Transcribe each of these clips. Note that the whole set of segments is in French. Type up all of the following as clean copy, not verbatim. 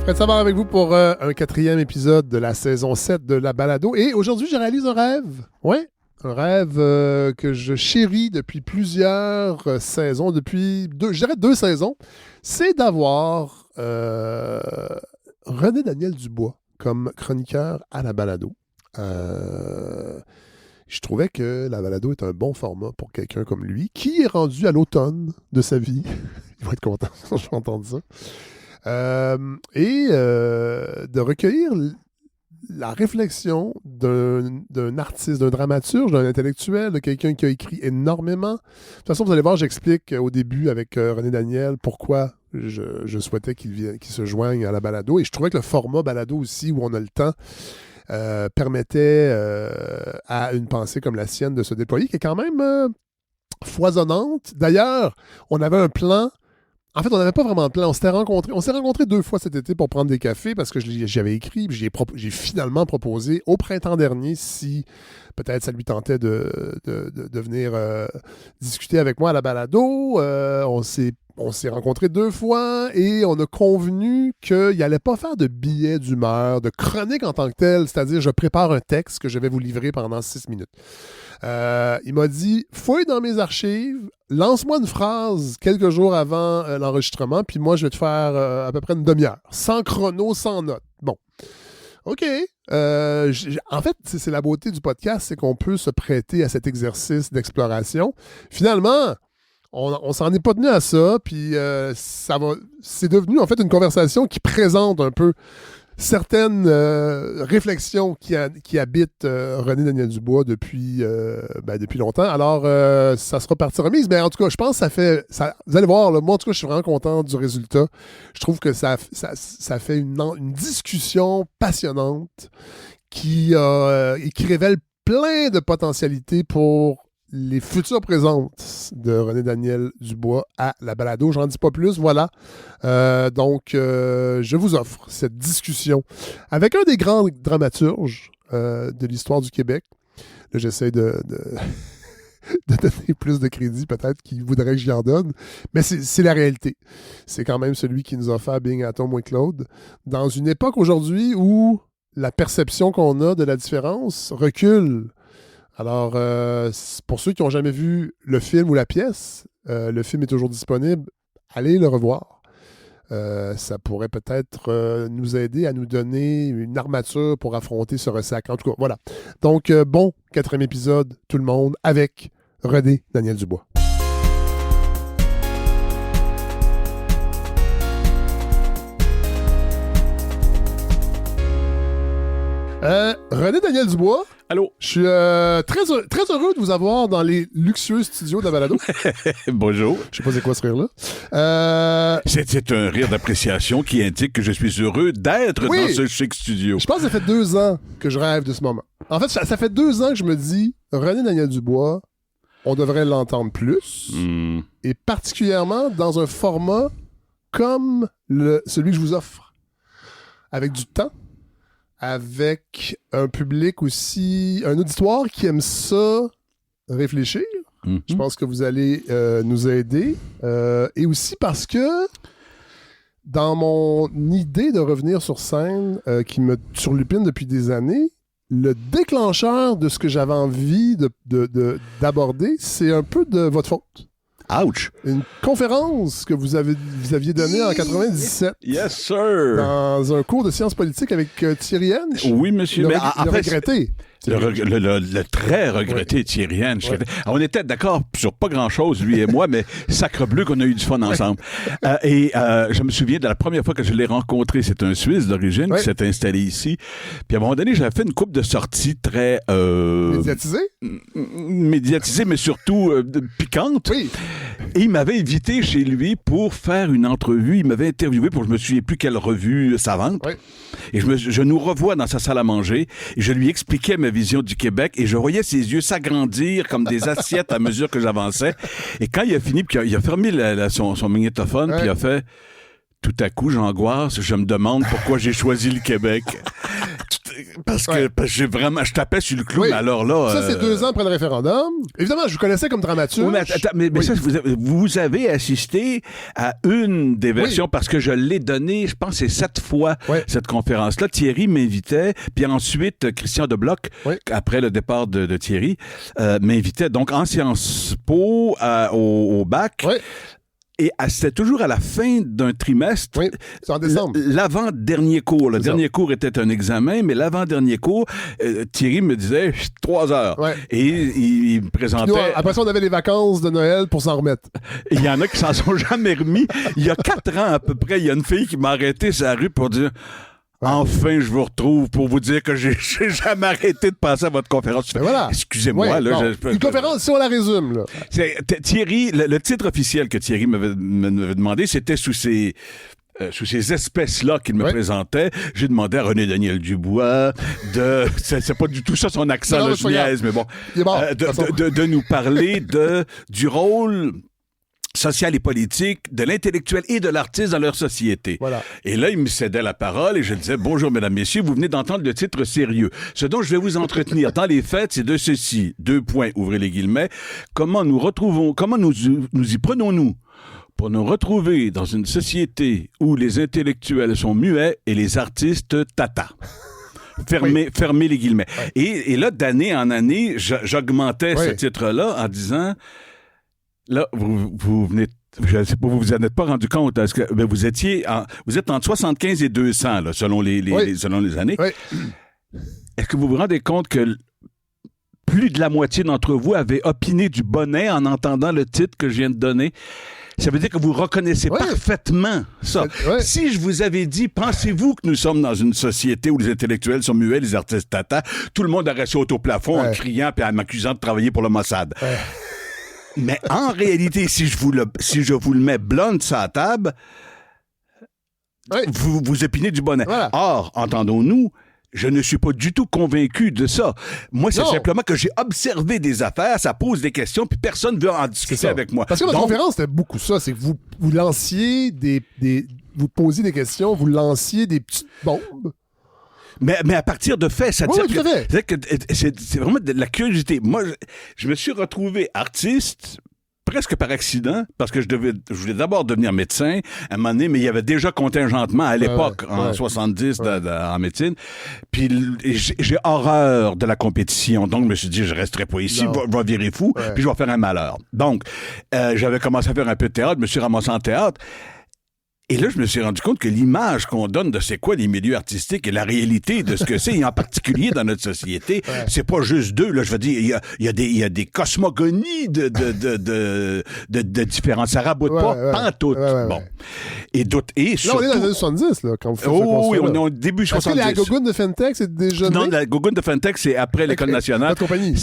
Fred Savard avec vous pour un 4e épisode de la saison 7 de la balado. Et aujourd'hui, je réalise un rêve. Ouais, un rêve que je chéris depuis plusieurs saisons, depuis deux saisons. C'est d'avoir René Daniel Dubois comme chroniqueur à la balado. Je trouvais que la balado est un bon format pour quelqu'un comme lui, qui est rendu à l'automne de sa vie. Il va être content quand je vais entendre ça. De recueillir la réflexion d'un artiste, d'un dramaturge, d'un intellectuel, de quelqu'un qui a écrit énormément. De toute façon, vous allez voir, j'explique au début avec René Daniel pourquoi je souhaitais qu'il se joigne à la balado. Et je trouvais que le format balado aussi, où on a le temps, permettait à une pensée comme la sienne de se déployer, qui est quand même foisonnante. D'ailleurs, on avait un plan. En fait, on n'avait pas vraiment de plan. On s'est rencontrés 2 fois cet été pour prendre des cafés parce que j'avais écrit, j'ai finalement proposé au printemps dernier si peut-être ça lui tentait de venir discuter avec moi à la balado. On s'est rencontrés 2 fois et on a convenu qu'il n'allait pas faire de billets d'humeur, de chronique en tant que telle, c'est-à-dire je prépare un texte que je vais vous livrer pendant 6 minutes. Il m'a dit, fouille dans mes archives, lance-moi une phrase quelques jours avant l'enregistrement, puis moi, je vais te faire à peu près une demi-heure. Sans chrono, sans note. Bon. OK. En fait, c'est la beauté du podcast, c'est qu'on peut se prêter à cet exercice d'exploration. Finalement, on s'en est pas tenu à ça, puis c'est devenu en fait une conversation qui présente un peu certaines réflexions qui habitent René Daniel Dubois depuis longtemps. Alors, ça sera partie remise. Mais en tout cas, je pense que vous allez voir, là, moi, en tout cas, je suis vraiment content du résultat. Je trouve que ça fait une discussion passionnante qui révèle plein de potentialités pour les futures présences de René Daniel Dubois à la balado. J'en dis pas plus, voilà. Donc, je vous offre cette discussion avec un des grands dramaturges de l'histoire du Québec. Là, j'essaie de donner plus de crédit, peut-être, qu'il voudrait que j'y en donne. Mais c'est la réalité. C'est quand même celui qui nous a fait Being Atom with Claude. Dans une époque aujourd'hui où la perception qu'on a de la différence recule. Alors, pour ceux qui n'ont jamais vu le film ou la pièce, le film est toujours disponible. Allez le revoir. Ça pourrait peut-être nous aider à nous donner une armature pour affronter ce ressac. En tout cas, voilà. Donc, bon 4e épisode, tout le monde, avec René Daniel Dubois. René Daniel Dubois. Allô? Je suis très heureux de vous avoir dans les luxueux studios de la balado. Bonjour. Je sais pas c'est quoi ce rire-là. C'est un rire d'appréciation qui indique que je suis heureux d'être dans ce chic studio. Je pense que ça fait 2 ans que je rêve de ce moment. En fait, ça fait 2 ans que je me dis, René Daniel Dubois, on devrait l'entendre plus. Et particulièrement dans un format comme celui que je vous offre. Avec du temps. Avec un public aussi, un auditoire qui aime ça réfléchir. Je pense que vous allez nous aider. Et aussi parce que dans mon idée de revenir sur scène qui me turlupine depuis des années, le déclencheur de ce que j'avais envie d'aborder, c'est un peu de votre faute. Ouch! Une conférence que vous aviez donnée en 97. Yes, sir! Dans un cours de sciences politiques avec Thierry Hench. Oui, monsieur. Mais en fait, regretté. Le très regretté Thierry Hench. Ouais. On était d'accord sur pas grand-chose, lui et moi, mais sacrebleu qu'on a eu du fun ensemble. Je me souviens de la première fois que je l'ai rencontré, c'est un Suisse d'origine qui s'est installé ici. Puis à un moment donné, j'avais fait une couple de sorties très... médiatisées, mais surtout piquantes. Oui. Et il m'avait invité chez lui pour faire une entrevue. Il m'avait interviewé pour je me souviens plus quelle revue savante. Oui. Et je nous revois dans sa salle à manger et je lui expliquais ma vision du Québec et je voyais ses yeux s'agrandir comme des assiettes à mesure que j'avançais. Et quand il a fini, puis il a fermé son magnétophone, puis il a fait... Tout à coup, j'angoisse, je me demande pourquoi j'ai choisi le Québec. parce que je tapais sur le clou, mais alors là... Ça, c'est 2 ans après le référendum. Évidemment, je vous connaissais comme dramaturge. Oui, mais ça, vous avez assisté à une des versions, parce que je l'ai donné, je pense, c'est 7 fois, cette conférence-là. Thierry m'invitait, puis ensuite, Christian Debloc, après le départ de Thierry, m'invitait donc en Sciences Po au bac. Et c'était toujours à la fin d'un trimestre. Oui, c'est en décembre. L'avant-dernier cours. Le dernier cours était un examen, mais l'avant-dernier cours, Thierry me disait 3 heures. Et il me présentait... Nous, après ça, on avait les vacances de Noël pour s'en remettre. Il y en a qui s'en sont jamais remis. Il y a 4 ans à peu près, il y a une fille qui m'a arrêté sur la rue pour dire... Enfin, je vous retrouve pour vous dire que j'ai jamais arrêté de passer à votre conférence. Voilà. Excusez-moi. Une conférence, si on la résume. Là. Thierry, le titre officiel que Thierry m'avait demandé, c'était sous ces espèces-là qu'il me présentait. J'ai demandé à René-Daniel Dubois c'est pas du tout ça son accent, je niaise, mais bon. Il est mort, de nous parler du rôle social et politique de l'intellectuel et de l'artiste dans leur société. Voilà. Et là, il me cédait la parole et je disais, bonjour, mesdames, messieurs, vous venez d'entendre le titre sérieux. Ce dont je vais vous entretenir dans les faits, c'est de ceci. 2 points, ouvrez les guillemets. Comment nous y prenons-nous pour nous retrouver dans une société où les intellectuels sont muets et les artistes tata. Fermez les guillemets. Et là, d'année en année, j'augmentais ce titre-là en disant... Là, vous venez, je ne sais pas, vous n'en êtes pas rendu compte, parce que vous êtes entre 75 et 200, là, selon les années. Est-ce que vous vous rendez compte que plus de la moitié d'entre vous avez opiné du bonnet en entendant le titre que je viens de donner? Ça veut dire que vous reconnaissez parfaitement ça. Si je vous avais dit, pensez-vous que nous sommes dans une société où les intellectuels sont muets, les artistes tata, tout le monde aurait sauté au plafond en criant et en m'accusant de travailler pour le Mossad. Mais en réalité, si je vous le mets blunt sur la table, vous opinez du bonnet. Voilà. Or, entendons-nous, je ne suis pas du tout convaincu de ça. Moi, c'est simplement que j'ai observé des affaires, ça pose des questions, puis personne ne veut en discuter avec moi. Parce que votre conférence, c'était beaucoup ça. C'est que vous lanciez vous posiez des questions, vous lanciez des petites bombes. Mais à partir de faits, ça c'est vraiment de la curiosité. Moi, je me suis retrouvé artiste presque par accident, parce que je voulais d'abord devenir médecin à un moment donné, mais il y avait déjà contingentement à l'époque, en 70, en médecine. Puis j'ai horreur de la compétition. Donc, je me suis dit, je resterai pas ici, je vais virer fou, puis je vais faire un malheur. Donc, j'avais commencé à faire un peu de théâtre, je me suis ramassé en théâtre. Et là, je me suis rendu compte que l'image qu'on donne de c'est quoi les milieux artistiques et la réalité de ce que c'est, et en particulier dans notre société, c'est pas juste 2. Là, je veux dire, il y a des cosmogonies de différents. Ça raboute pas pantoute. Bon. Et surtout... Là, on est dans les années 70, là, quand vous faites oui, on est au début 70. Est-ce que la Gogoune de Fentech, c'est déjà... Non, la Gogoune de Fentech, c'est après l'École nationale. Votre compagnie?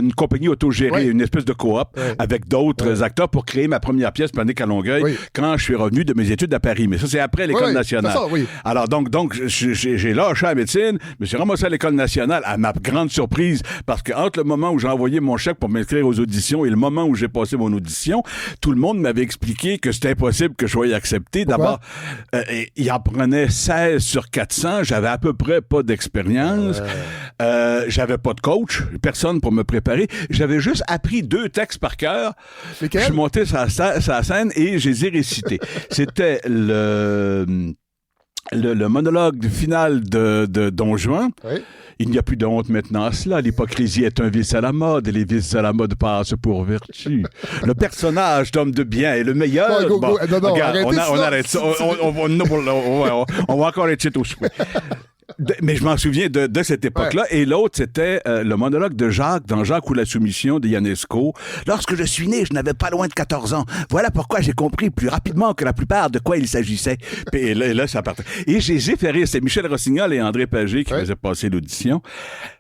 Une compagnie autogérée, une espèce de coop avec d'autres acteurs pour créer ma première pièce, Panique à Longueuil, quand je suis revenu de mes études à Paris. Mais ça, c'est après l'École nationale. Ça, alors, donc j'ai lâché la médecine, je me suis ramassé à l'École nationale, à ma grande surprise, parce qu'entre le moment où j'ai envoyé mon chèque pour m'inscrire aux auditions et le moment où j'ai passé mon audition, tout le monde m'avait expliqué que c'était impossible que je sois accepté. D'abord, il en prenait 16 sur 400. J'avais à peu près pas d'expérience. J'avais pas de coach, personne pour me préparer. J'avais juste appris 2 textes par cœur. Je suis monté sur la scène et je les ai récités. C'était le monologue final de Don Juan. Il n'y a plus de honte maintenant à cela. L'hypocrisie est un vice à la mode et les vices à la mode passent pour vertu. Le personnage d'homme de bien est le meilleur. Regarde, on arrête ça. On va encore être chez au souhait. Mais je m'en souviens de cette époque-là. Et l'autre, c'était le monologue de Jacques, dans Jacques ou la soumission de Ionesco. Lorsque je suis né, je n'avais pas loin de 14 ans. Voilà pourquoi j'ai compris plus rapidement que la plupart de quoi il s'agissait. Et là, ça partait. Et j'ai fait rire. C'est Michel Rossignol et André Pagé qui faisaient passer l'audition.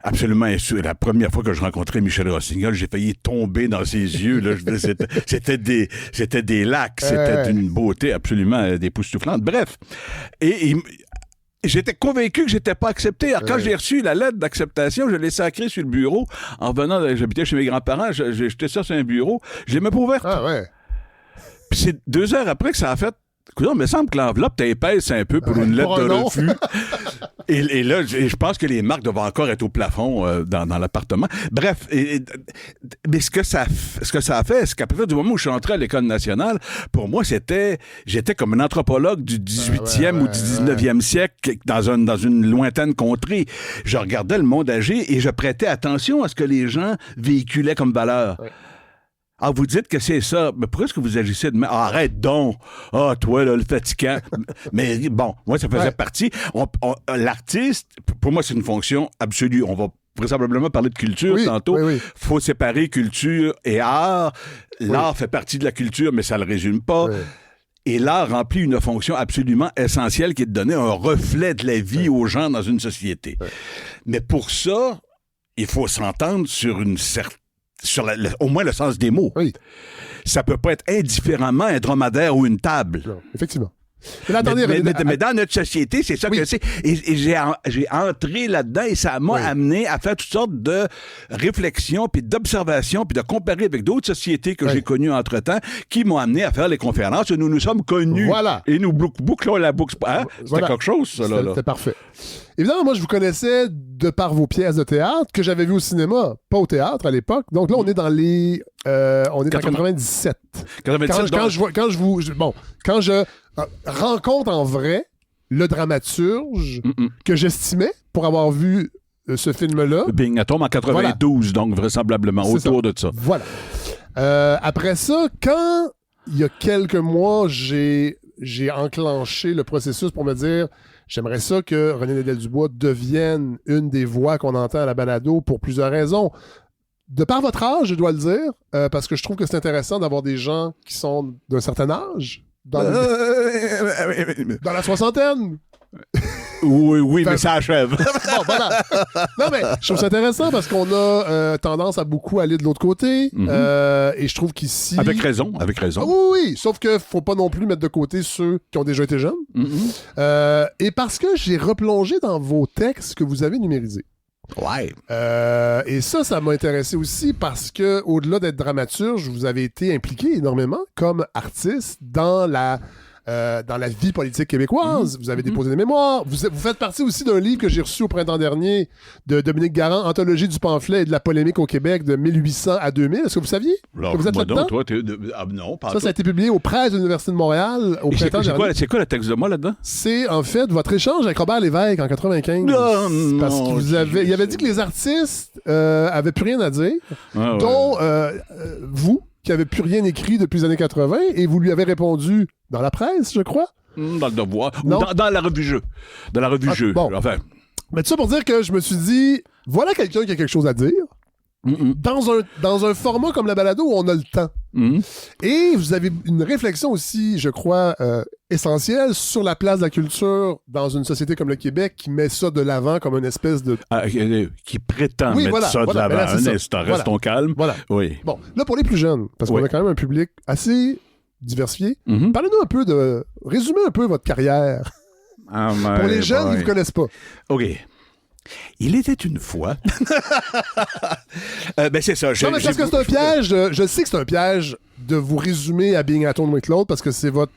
Absolument. La première fois que je rencontrais Michel Rossignol, j'ai failli tomber dans ses yeux. Là. C'était des lacs. C'était d'une beauté absolument époustouflante. Bref. Et j'étais convaincu que j'étais pas accepté. Alors, quand j'ai reçu la lettre d'acceptation, je l'ai sacrée sur le bureau. En revenant, j'habitais chez mes grands-parents, j'ai jeté ça sur un bureau. Je l'ai même pas ouverte. Puis c'est 2 heures après que ça a fait... Écoute, il me semble que l'enveloppe t'épaisse un peu pour une lettre de refus. Et là, je pense que les marques doivent encore être au plafond dans l'appartement. Bref, mais ce que ça a fait, c'est qu'à partir du moment où je suis entré à l'École nationale, pour moi, j'étais comme un anthropologue du 18e ou du 19e siècle dans une lointaine contrée. Je regardais le monde agir et je prêtais attention à ce que les gens véhiculaient comme valeur. Ouais. Ah, vous dites que c'est ça. Mais pourquoi est-ce que vous agissez de même? Ah, arrête donc. Ah, toi, là, le fatigant. Mais bon, moi, ça faisait partie. L'artiste, pour moi, c'est une fonction absolue. On va vraisemblablement parler de culture tantôt. Il faut séparer culture et art. L'art fait partie de la culture, mais ça ne le résume pas. Oui. Et l'art remplit une fonction absolument essentielle qui est de donner un reflet de la vie aux gens dans une société. Oui. Mais pour ça, il faut s'entendre sur au moins le sens des mots. Oui. Ça peut pas être indifféremment un dromadaire ou une table. Non, effectivement. Mais dans notre société, c'est ça que c'est. Et j'ai entré là-dedans et ça m'a amené à faire toutes sortes de réflexions, puis d'observations, puis de comparer avec d'autres sociétés que j'ai connues entre-temps, qui m'ont amené à faire les conférences où nous nous sommes connus. Voilà. Et nous bouclons la boucle. Hein? C'était quelque chose, ça, là. C'était parfait. Évidemment, moi, je vous connaissais de par vos pièces de théâtre que j'avais vues au cinéma, pas au théâtre à l'époque. Donc là, on est dans les... on est en 97. 97 quand je rencontre en vrai le dramaturge que j'estimais pour avoir vu ce film-là. Bing, elle tombe en 92, donc vraisemblablement, autour de ça. Voilà. Après ça, quand il y a quelques mois, j'ai enclenché le processus pour me dire... J'aimerais ça que René Nédel-Dubois devienne une des voix qu'on entend à la balado pour plusieurs raisons. De par votre âge, je dois le dire, parce que je trouve que c'est intéressant d'avoir des gens qui sont d'un certain âge, dans la soixantaine. Oui, mais ça achève. Bon, voilà. Non, mais je trouve ça intéressant parce qu'on a tendance à beaucoup aller de l'autre côté. Et je trouve qu'ici... Avec raison. Oui, sauf qu'il ne faut pas non plus mettre de côté ceux qui ont déjà été jeunes. Et parce que j'ai replongé dans vos textes que vous avez numérisés. Ouais. Et ça m'a intéressé aussi parce que, au-delà d'être dramaturge, vous avez été impliqué énormément comme artiste dans la vie politique québécoise. Vous avez déposé des mémoires. Vous faites partie aussi d'un livre que j'ai reçu au printemps dernier de Dominique Garand, Anthologie du pamphlet et de la polémique au Québec de 1800 à 2000. Est-ce que vous saviez? Alors, que vous êtes là-dedans? Non, pas ça a été publié aux presses de l'Université de Montréal au printemps dernier. C'est quoi le texte de moi là-dedans? C'est en fait votre échange avec Robert Lévesque en 95. Parce qu'il avait dit que les artistes avaient plus rien à dire, dont vous, qui n'avez plus rien écrit depuis les années 80, et vous lui avez répondu dans la presse, je crois. Dans le Devoir. Ou dans la revue Jeu. Dans la revue Jeu. Bon. Enfin. Mais tout ça pour dire que je me suis dit, voilà quelqu'un qui a quelque chose à dire. Dans un format comme la balado où on a le temps. Et vous avez une réflexion aussi, je crois, essentielle sur la place de la culture dans une société comme le Québec qui met ça de l'avant comme une espèce de... qui prétend mettre ça de l'avant. Restons calmes. Voilà. Oui. Bon, là, pour les plus jeunes, parce qu'on a quand même un public assez diversifié, parlez-nous un peu résumez un peu votre carrière. Pour les jeunes qui ne vous connaissent pas. OK. Il était une fois. C'est ça. Non, mais parce que c'est un piège. Je sais que c'est un piège de vous résumer à Being at Home with Claude parce que c'est votre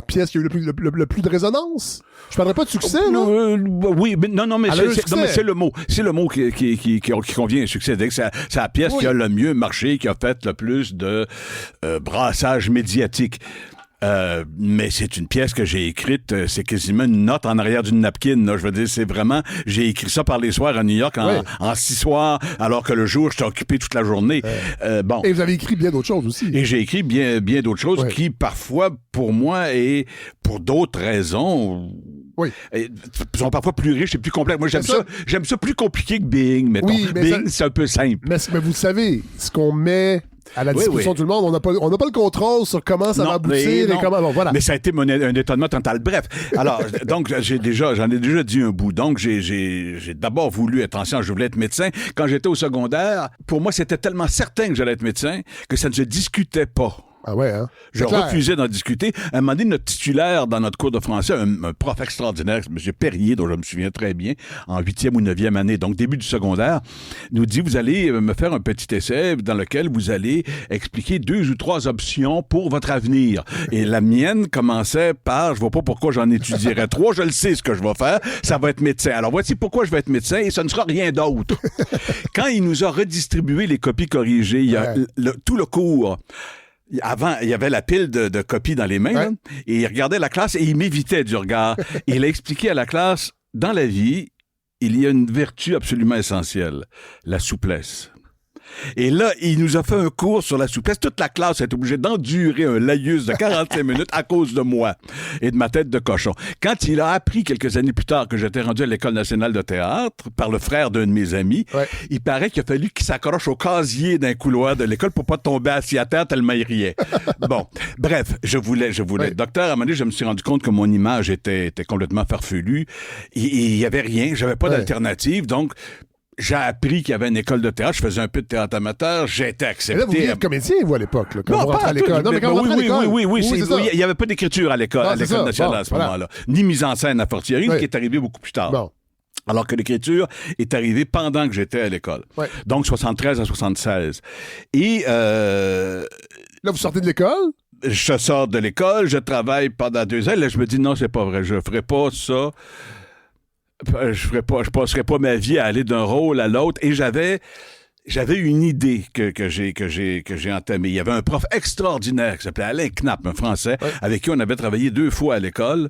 pièce qui a eu le plus de résonance. Je parlerai pas de succès, là. Oui, mais non, mais c'est le mot. C'est le mot qui convient à succès. C'est la pièce qui a le mieux marché, qui a fait le plus de brassage médiatique. Mais c'est une pièce que j'ai écrite, c'est quasiment une note en arrière d'une napkin, là. Je veux dire, c'est vraiment, j'ai écrit ça par les soirs à New York en 6 soirs, alors que le jour, j'étais occupé toute la journée. Bon. Et vous avez écrit bien d'autres choses aussi. Et j'ai écrit bien d'autres choses qui, parfois, pour moi, et pour d'autres raisons... Oui. Sont parfois plus riches et plus complexes. Moi, j'aime ça plus compliqué que Bing, mettons. Oui, Bing, c'est un peu simple. Mais vous savez, ce qu'on met à la discussion de tout le monde, on n'a pas le contrôle sur comment ça va aboutir et comment... Bon, voilà. Mais ça a été un étonnement total. Bref, alors, donc, j'en ai déjà dit un bout. Donc, j'ai d'abord voulu être ancien, je voulais être médecin. Quand j'étais au secondaire, pour moi, c'était tellement certain que j'allais être médecin que ça ne se discutait pas. Ah ouais, hein? Je refusais d'en discuter. À un moment donné, notre titulaire dans notre cours de français, un prof extraordinaire, M. Perrier, dont je me souviens très bien, en 8e ou 9e année, donc début du secondaire, nous dit, vous allez me faire un petit essai dans lequel vous allez expliquer 2 ou 3 options pour votre avenir. Et la mienne commençait par, je vois pas pourquoi j'en étudierais 3, je le sais ce que je vais faire, ça va être médecin. Alors voici pourquoi je vais être médecin et ce ne sera rien d'autre. Quand il nous a redistribué les copies corrigées, il y a tout le cours. Avant, il y avait la pile de copies dans les mains, là, et il regardait la classe et il m'évitait du regard. Et il a expliqué à la classe, dans la vie, il y a une vertu absolument essentielle, la souplesse. Et là, il nous a fait un cours sur la souplesse. Toute la classe est obligée d'endurer un laïus de 45 minutes à cause de moi et de ma tête de cochon. Quand il a appris quelques années plus tard que j'étais rendu à l'École nationale de théâtre par le frère d'un de mes amis, il paraît qu'il a fallu qu'il s'accroche au casier d'un couloir de l'école pour pas tomber assis à terre tellement il riait. Bon, bref, je voulais être docteur. À un moment donné, je me suis rendu compte que mon image était complètement farfelue. Il y avait rien, j'avais pas d'alternative, donc j'ai appris qu'il y avait une école de théâtre. Je faisais un peu de têtes amateur. J'ai été accepté. Mais là, vous vouliez être comédien, vous, à l'époque, là, quand vous rentrez à l'école. Non, mais quand vous rentrez à l'école. Oui, il n'y avait pas d'écriture à l'école nationale à ce moment-là. Ni mise en scène à fortiori, qui est arrivé beaucoup plus tard. Bon. Alors que l'écriture est arrivée pendant que j'étais à l'école. Donc, 73 à 76. Et... Là, vous sortez de l'école? Je sors de l'école, je travaille pendant 2 ans. Là, je me dis, non, c'est pas vrai. Je ferai pas ça. Je passerais pas ma vie à aller d'un rôle à l'autre. Et j'avais une idée que j'ai entamée. Il y avait un prof extraordinaire qui s'appelait Alain Knapp, un Français, avec qui on avait travaillé 2 fois à l'école,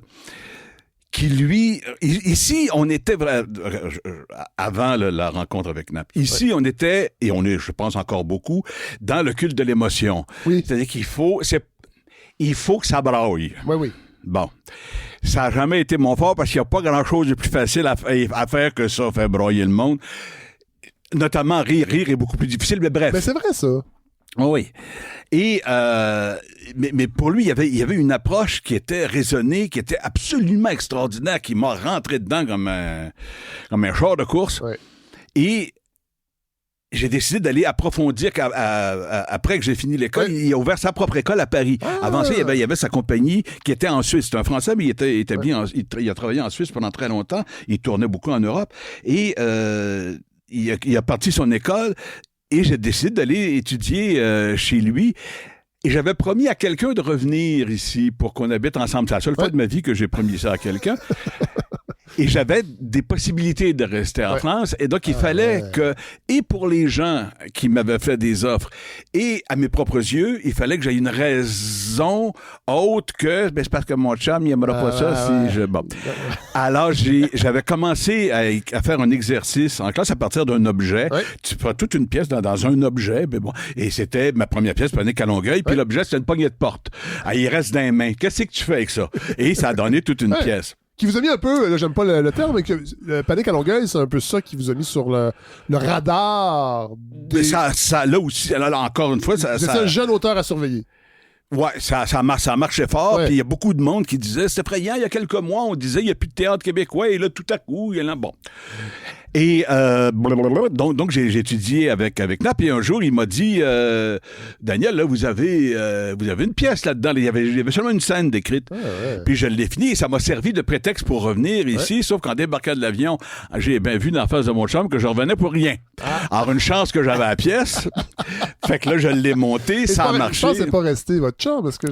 qui lui... Ici, on était... Avant la rencontre avec Knapp. Ici, on était, et on est, je pense, encore beaucoup, dans le culte de l'émotion. Oui. C'est-à-dire qu'il faut que ça braille. Oui. Bon. Ça n'a jamais été mon fort parce qu'il n'y a pas grand-chose de plus facile à faire que ça, faire broyer le monde. Notamment, rire est beaucoup plus difficile, mais bref. Mais c'est vrai, ça. Oui. Et, mais pour lui, il y avait une approche qui était raisonnée, qui était absolument extraordinaire, qui m'a rentré dedans comme un char de course. Oui. Et j'ai décidé d'aller approfondir après que j'ai fini l'école. Il a ouvert sa propre école à Paris. Avant ça, il y avait sa compagnie qui était en Suisse. C'est un Français, mais il était établi il a travaillé en Suisse pendant très longtemps. Il tournait beaucoup en Europe. Et il a parti son école et j'ai décidé d'aller étudier chez lui. Et j'avais promis à quelqu'un de revenir ici pour qu'on habite ensemble. C'est la seule fois de ma vie que j'ai promis ça à quelqu'un. Et j'avais des possibilités de rester en France. Et donc, il fallait que, et pour les gens qui m'avaient fait des offres, et à mes propres yeux, il fallait que j'aie une raison autre que, c'est parce que mon chum, il n'aimera pas ça si je... Bon. Alors, j'avais commencé à faire un exercice en classe à partir d'un objet. Tu fais toute une pièce dans un objet. Mais bon. Et c'était ma première pièce, Panique à Longueuil, puis l'objet, c'était une poignée de porte. Il reste dans les mains. Qu'est-ce que tu fais avec ça? Et ça a donné toute une pièce. Qui vous a mis un peu, là, j'aime pas le terme, mais que le Panique à Longueuil, c'est un peu ça qui vous a mis sur le radar. Mais ça, là aussi, là, encore une fois, c'est un jeune auteur à surveiller. Ouais, ça marchait fort, puis il y a beaucoup de monde qui disait, c'est effrayant, il y a quelques mois, on disait, il n'y a plus de théâtre québécois, et là, tout à coup, il y en a, bon. Et donc j'ai étudié avec Knapp, et un jour, il m'a dit, Daniel, là, vous avez une pièce là-dedans, il y avait seulement une scène décrite, puis je l'ai fini, et ça m'a servi de prétexte pour revenir ici, sauf qu'en débarquant de l'avion, j'ai bien vu dans la face de mon chum que je revenais pour rien. Alors, une chance que j'avais la pièce, fait que là, je l'ai montée, ça a marché. Je pense que c'est pas resté votre chum, parce que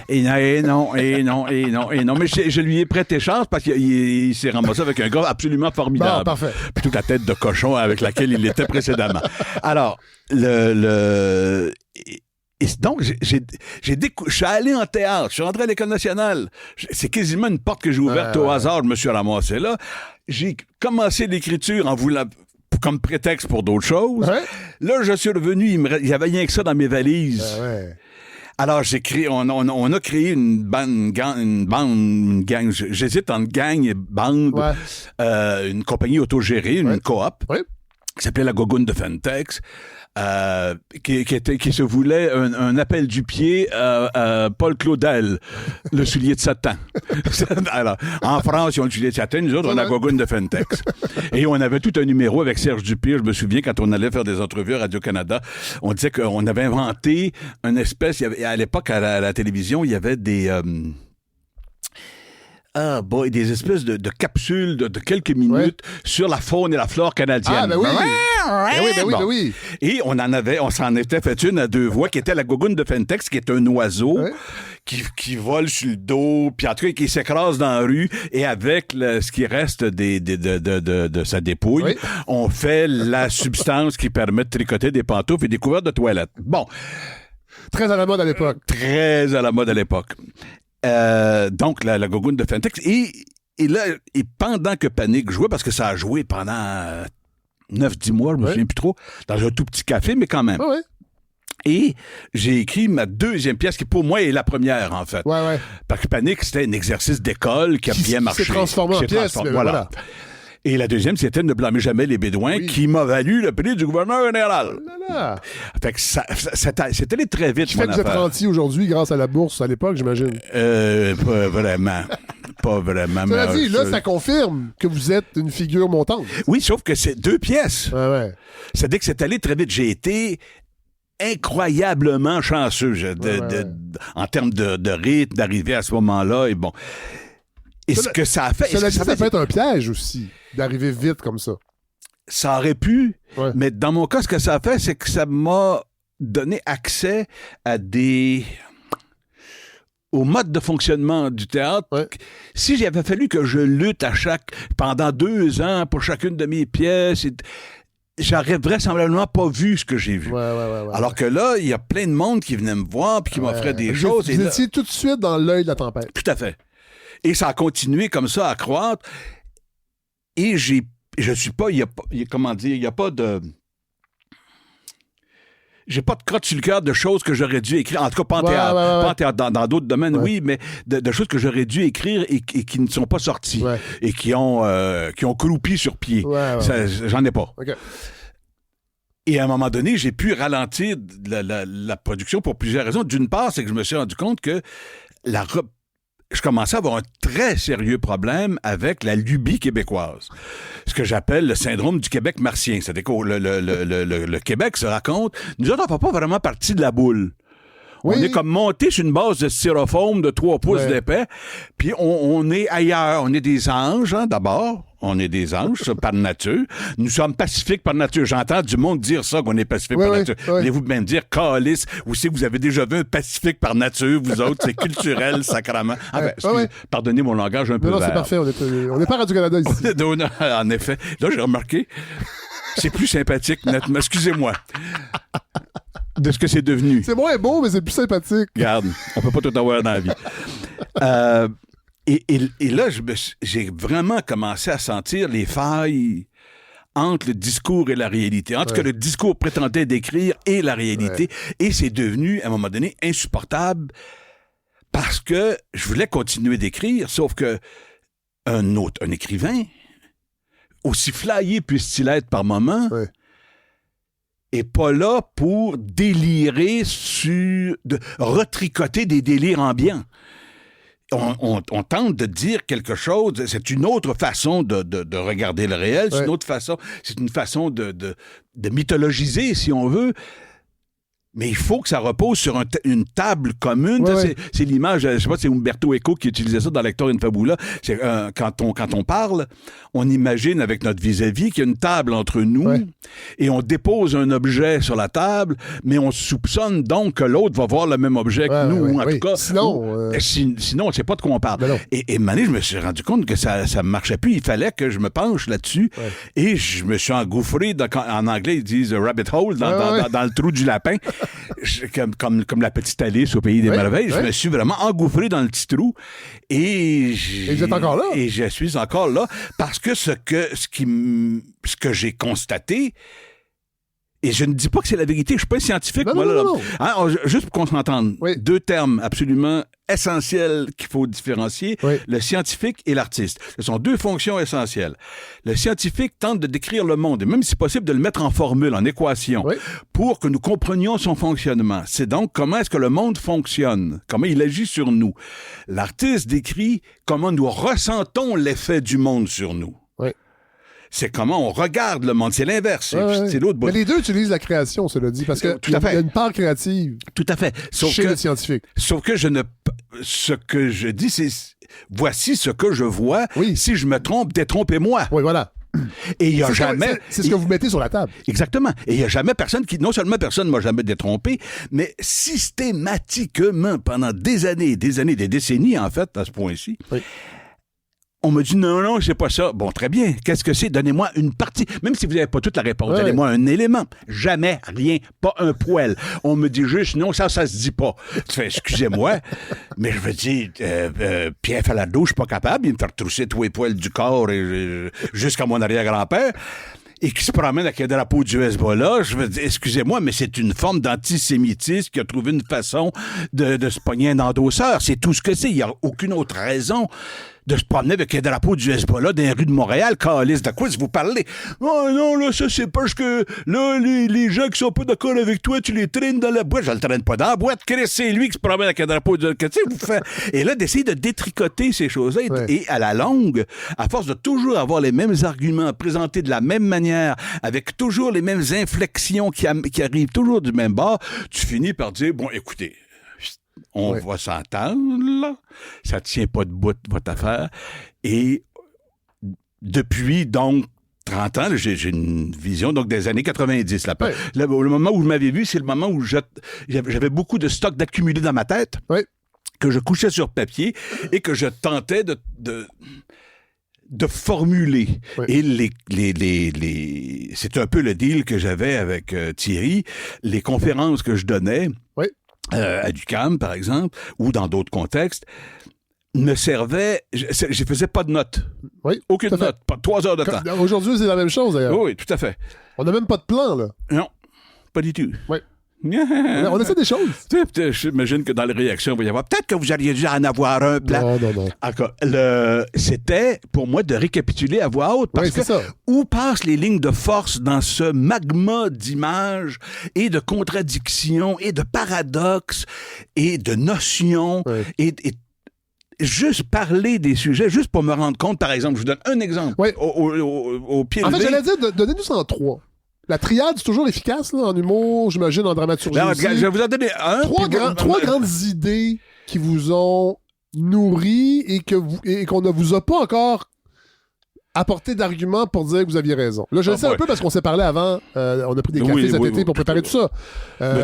Et non, mais je lui ai prêté chance parce qu'il s'est ramassé avec un gars absolument formidable. Bon, parfait. Puis toute la tête de cochon avec laquelle il était précédemment. Alors, et donc, je suis allé en théâtre, je suis rentré à l'École nationale. C'est quasiment une porte que j'ai ouverte au hasard, je me suis ramassé là. J'ai commencé l'écriture en voulant comme prétexte pour d'autres choses. Là, je suis revenu, il y avait rien que ça dans mes valises. Alors, on a créé une gang. J'hésite entre gang et bande, une compagnie autogérée, une coop. qui s'appelait La Gogoune de Fentex, qui se voulait un appel du pied à Paul Claudel, le soulier de Satan. Alors, en France, ils ont le soulier de Satan, nous autres, on a La Gogoune de Fentex. Et on avait tout un numéro avec Serge Dupire, je me souviens, quand on allait faire des entrevues à Radio-Canada, on disait qu'on avait inventé une espèce, à l'époque, à la télévision, il y avait des... des espèces de capsules de quelques minutes sur la faune et la flore canadienne. Ah, ben oui! Ben oui. Et on s'en était fait une à deux voix, qui était la Gogoune de Fentex, qui est un oiseau qui vole sur le dos, puis en tout cas, qui s'écrase dans la rue, et avec ce qui reste de sa dépouille, on fait la substance qui permet de tricoter des pantoufles et des couverts de toilette. Bon. Très à la mode à l'époque. Très à la mode à l'époque. Donc, la Gogoune de Fentex. Et pendant que Panique jouait, parce que ça a joué pendant 9-10 mois, je me souviens plus trop, dans un tout petit café, mais quand même. Et j'ai écrit ma deuxième pièce, qui pour moi est la première, en fait. Parce que Panique, c'était un exercice d'école qui a bien marché. Qui s'est transformé en pièce. Voilà. Et la deuxième, c'était Ne blâmez jamais les Bédouins, qui m'a valu le prix du gouverneur général. Fait que c'est allé très vite, mon affaire. Vous êtes renti aujourd'hui grâce à la bourse à l'époque, j'imagine? Pas vraiment. Pas vraiment. Cela dit, là, ça confirme que vous êtes une figure montante. Oui, sauf que c'est 2 pièces. C'est-à-dire que c'est allé très vite. J'ai été incroyablement chanceux en termes de rythme, d'arriver à ce moment-là. Et bon... Et ce que ça a fait... Ça peut être un piège aussi, d'arriver vite comme ça. Ça aurait pu, mais dans mon cas, ce que ça a fait, c'est que ça m'a donné accès au mode de fonctionnement du théâtre. Si j'avais fallu que je lutte pendant 2 ans pour chacune de mes pièces... J'aurais vraisemblablement pas vu ce que j'ai vu. Alors que là, il y a plein de monde qui venait me voir puis qui m'offrait des choses. Vous étiez tout de suite dans l'œil de la tempête. Tout à fait. Et ça a continué comme ça à croître. Et je suis pas, comment dire, il y a pas de... J'ai pas de crotte sur le cœur de choses que j'aurais dû écrire. En tout cas, pas en théâtre. Pas en théâtre. Dans d'autres domaines, oui, mais de choses que j'aurais dû écrire et qui ne sont pas sorties. Et qui ont croupi sur pied. J'en ai pas. Et à un moment donné, j'ai pu ralentir la production pour plusieurs raisons. D'une part, c'est que je me suis rendu compte que je commençais à avoir un très sérieux problème avec la lubie québécoise. Ce que j'appelle le syndrome du Québec martien. C'est-à-dire que le Québec se raconte, nous autres, on ne fait pas vraiment partie de la boule. On est comme monté sur une base de styrofoam de 3 pouces d'épais, puis on est ailleurs. On est des anges, d'abord. On est des anges, ça, par nature. Nous sommes pacifiques par nature. J'entends du monde dire ça, qu'on est pacifique par nature. Voulez-vous même dire calice, ou si vous avez déjà vu un pacifique par nature, vous autres, c'est culturel, sacrament. Pardonnez mon langage un peu non, c'est parfait. On n'est pas à Radio-Canada ici. En effet. Là, j'ai remarqué, c'est plus sympathique, nettement. Excusez-moi. De ce que c'est devenu. C'est moins beau, mais c'est plus sympathique. Regarde, on peut pas tout avoir dans la vie. Et là, j'ai vraiment commencé à sentir les failles entre le discours et la réalité. En tout cas, le discours prétendait décrire et la réalité. Et c'est devenu, à un moment donné, insupportable parce que je voulais continuer d'écrire, sauf que un écrivain, aussi flyé puisse-t-il être par moment, est pas là pour délirer de retricoter des délires ambiants. On tente de dire quelque chose, c'est une autre façon de regarder le réel, c'est une autre façon, c'est une façon de mythologiser, si on veut. Mais il faut que ça repose sur une table commune. C'est l'image, je sais pas, c'est Umberto Eco qui utilisait ça dans Lector in Fabula. C'est, quand on parle, on imagine avec notre vis-à-vis qu'il y a une table entre nous et on dépose un objet sur la table, mais on soupçonne donc que l'autre va voir le même objet que nous. En tout cas, sinon, on ne sait pas de quoi on parle. Et un moment donné, je me suis rendu compte que ça ne marchait plus. Il fallait que je me penche là-dessus et je me suis engouffré, en anglais, ils disent « rabbit hole », dans le trou du lapin. Comme la petite Alice au Pays des Merveilles, je me suis vraiment engouffré dans le petit trou et vous êtes encore là? Et je suis encore là parce que ce que j'ai constaté, et je ne dis pas que c'est la vérité, je suis pas un scientifique, non. Hein, juste pour qu'on s'entende, 2 termes absolument essentielles qu'il faut différencier, le scientifique et l'artiste. Ce sont deux fonctions essentielles. Le scientifique tente de décrire le monde, et même si possible de le mettre en formule, en équation, pour que nous comprenions son fonctionnement. C'est donc comment est-ce que le monde fonctionne, comment il agit sur nous. L'artiste décrit comment nous ressentons l'effet du monde sur nous. C'est comment on regarde le monde. C'est l'inverse. C'est l'autre bout. Mais les deux utilisent la création, cela dit, parce qu'il y a une part créative. Tout à fait. Chez le scientifique. Sauf que ce que je dis, c'est voici ce que je vois. Si je me trompe, détrompez-moi. Oui, voilà. Et il n'y a jamais... C'est ce que vous mettez sur la table. Exactement. Et il n'y a jamais personne qui... Non seulement personne ne m'a jamais détrompé, mais systématiquement, pendant des décennies, en fait, à ce point-ci... On me dit, non, c'est pas ça. Bon, très bien. Qu'est-ce que c'est? Donnez-moi une partie. Même si vous n'avez pas toute la réponse, donnez-moi un élément. Jamais, rien, pas un poil. On me dit juste, non, ça se dit pas. Tu fais, excusez-moi, mais je veux dire, Pierre Falardeau, je suis pas capable. Il me fait trousser tous les poils du corps jusqu'à mon arrière-grand-père. Et qui se promène avec un drapeau du Hezbollah, je veux dire, excusez-moi, mais c'est une forme d'antisémitisme qui a trouvé une façon de se pogner un endosseur. C'est tout ce que c'est. Il n'y a aucune autre raison de se promener avec un drapeau du Hezbollah dans les rues de Montréal. Calice, de quoi vous parlez? Oh non, là, ça, c'est parce que, là, les gens qui sont pas d'accord avec toi, tu les traînes dans la boîte. Je le traîne pas dans la boîte. C'est lui qui se promène avec un drapeau du... Qu'est-ce que vous faites? Et là, d'essayer de détricoter ces choses-là. Et à la longue, à force de toujours avoir les mêmes arguments présentés de la même manière, avec toujours les mêmes inflexions qui arrivent toujours du même bord, tu finis par dire, bon, écoutez, on va s'entendre, là. Ça tient pas debout votre affaire. Et depuis, donc, 30 ans, j'ai une vision donc des années 90. Là, le moment où vous m'avez vu, c'est le moment où j'avais beaucoup de stock d'accumulés dans ma tête, que je couchais sur papier et que je tentais de formuler. Et c'est un peu le deal que j'avais avec Thierry. Les conférences que je donnais... à l'UQAM, par exemple, ou dans d'autres contextes, me servait... Je faisais pas de notes. Aucune note. Pas 3 heures de temps. Aujourd'hui, c'est la même chose, d'ailleurs. Oui, tout à fait. On n'a même pas de plan, là. Non, pas du tout. On essaie des choses. J'imagine que dans les réactions, il va y avoir... Peut-être que vous auriez dû en avoir un plan. Non. Encore, c'était, pour moi, de récapituler à voix haute. Parce que où passent les lignes de force dans ce magma d'images et de contradictions et de paradoxes et de notions et juste parler des sujets, juste pour me rendre compte, par exemple, je vous donne un exemple. Au pied levé. En fait, j'allais dire, donnez-nous en 3. La triade, c'est toujours efficace, là, en humour, j'imagine, en dramaturgie aussi. Je vais vous en donner un. Trois grandes idées qui vous ont nourri et qu'on ne vous a pas encore apporté d'arguments pour dire que vous aviez raison. Là, je le sais un peu parce qu'on s'est parlé avant. On a pris des cafés cet été pour préparer tout ça.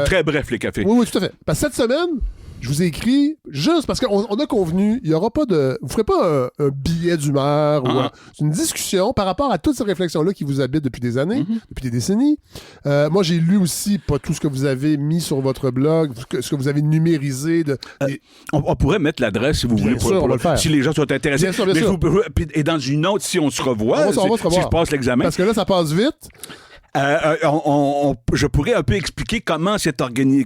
Très bref, les cafés. Oui, tout à fait. Parce que cette semaine... Je vous ai écrit juste parce qu'on a convenu, il n'y aura pas de... Vous ne ferez pas un billet d'humeur ou une discussion par rapport à toutes ces réflexions-là qui vous habitent depuis des années, depuis des décennies. Moi, j'ai lu aussi pas tout ce que vous avez mis sur votre blog, ce que vous avez numérisé. On pourrait mettre l'adresse si vous voulez. On va le faire. Si les gens sont intéressés. Bien sûr. Et dans une autre, si on se revoit, on va se revoir. Si je passe l'examen. Parce que là, ça passe vite. Je pourrais un peu expliquer comment c'est organisé,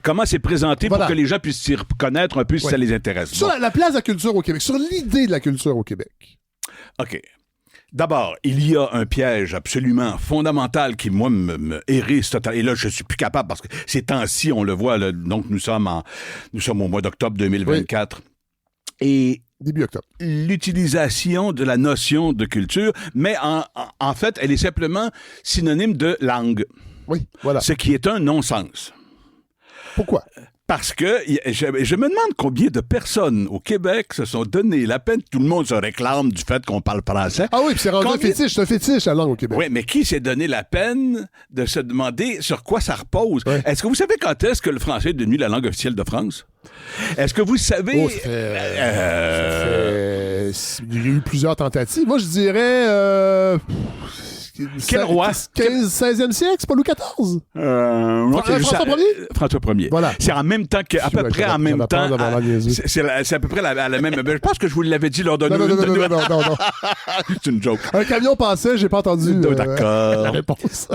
comment c'est présenté pour que les gens puissent s'y reconnaître un peu si ça les intéresse. Sur la place de la culture au Québec, sur l'idée de la culture au Québec. OK. D'abord, il y a un piège absolument fondamental qui, moi, me hérisse totalement. Et là, je suis plus capable parce que ces temps-ci, on le voit, là, donc nous sommes au mois d'octobre 2024. Et début octobre. L'utilisation de la notion de culture, mais en fait, elle est simplement synonyme de langue. Oui, voilà. Ce qui est un non-sens. Pourquoi? Parce que je me demande combien de personnes au Québec se sont donné la peine. Tout le monde se réclame du fait qu'on parle français. Ah oui, puis c'est rendu un fétiche, c'est un fétiche la langue au Québec. Oui, mais qui s'est donné la peine de se demander sur quoi ça repose? Est-ce que vous savez quand est-ce que le français est devenu la langue officielle de France? Est-ce que vous savez... Il y a eu plusieurs tentatives. Moi, je dirais... Quel roi? 16e siècle, c'est pas Louis XIV? François Ier? François Ier. Voilà. C'est en même temps à peu près en même temps. C'est à peu près la même. Je pense que je vous l'avais dit lors de Non. C'est une joke. Un camion passait, j'ai pas entendu d'accord. la réponse.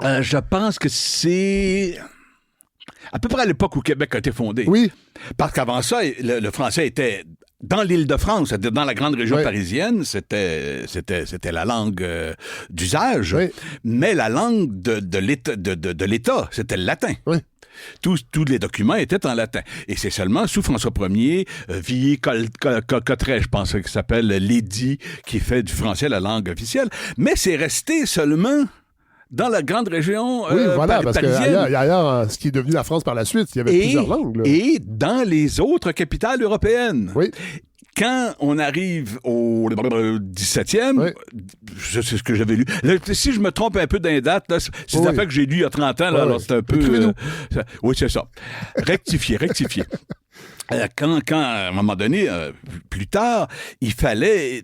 Je pense que c'est... À peu près à l'époque où Québec a été fondé. Oui. Parce qu'avant ça, le français était dans l'Île-de-France, c'était dans la grande région parisienne, c'était la langue d'usage, mais la langue de l'État, c'était le latin. Oui. Tous les documents étaient en latin. Et c'est seulement sous François Ier, Villiers-Cotterêts, je pense qu'il s'appelle l'édit, qui fait du français la langue officielle. Mais c'est resté seulement dans la grande région parce qu'ailleurs, ce qui est devenu la France par la suite, il y avait plusieurs langues. Là. Et dans les autres capitales européennes. Oui. Quand on arrive au 17e, c'est ce que j'avais lu. Là, si je me trompe un peu dans les dates, là, c'est des affaires que j'ai lues il y a 30 ans, là, alors c'est un peu... oui, c'est ça. Rectifier. Quand, à un moment donné, plus tard, il fallait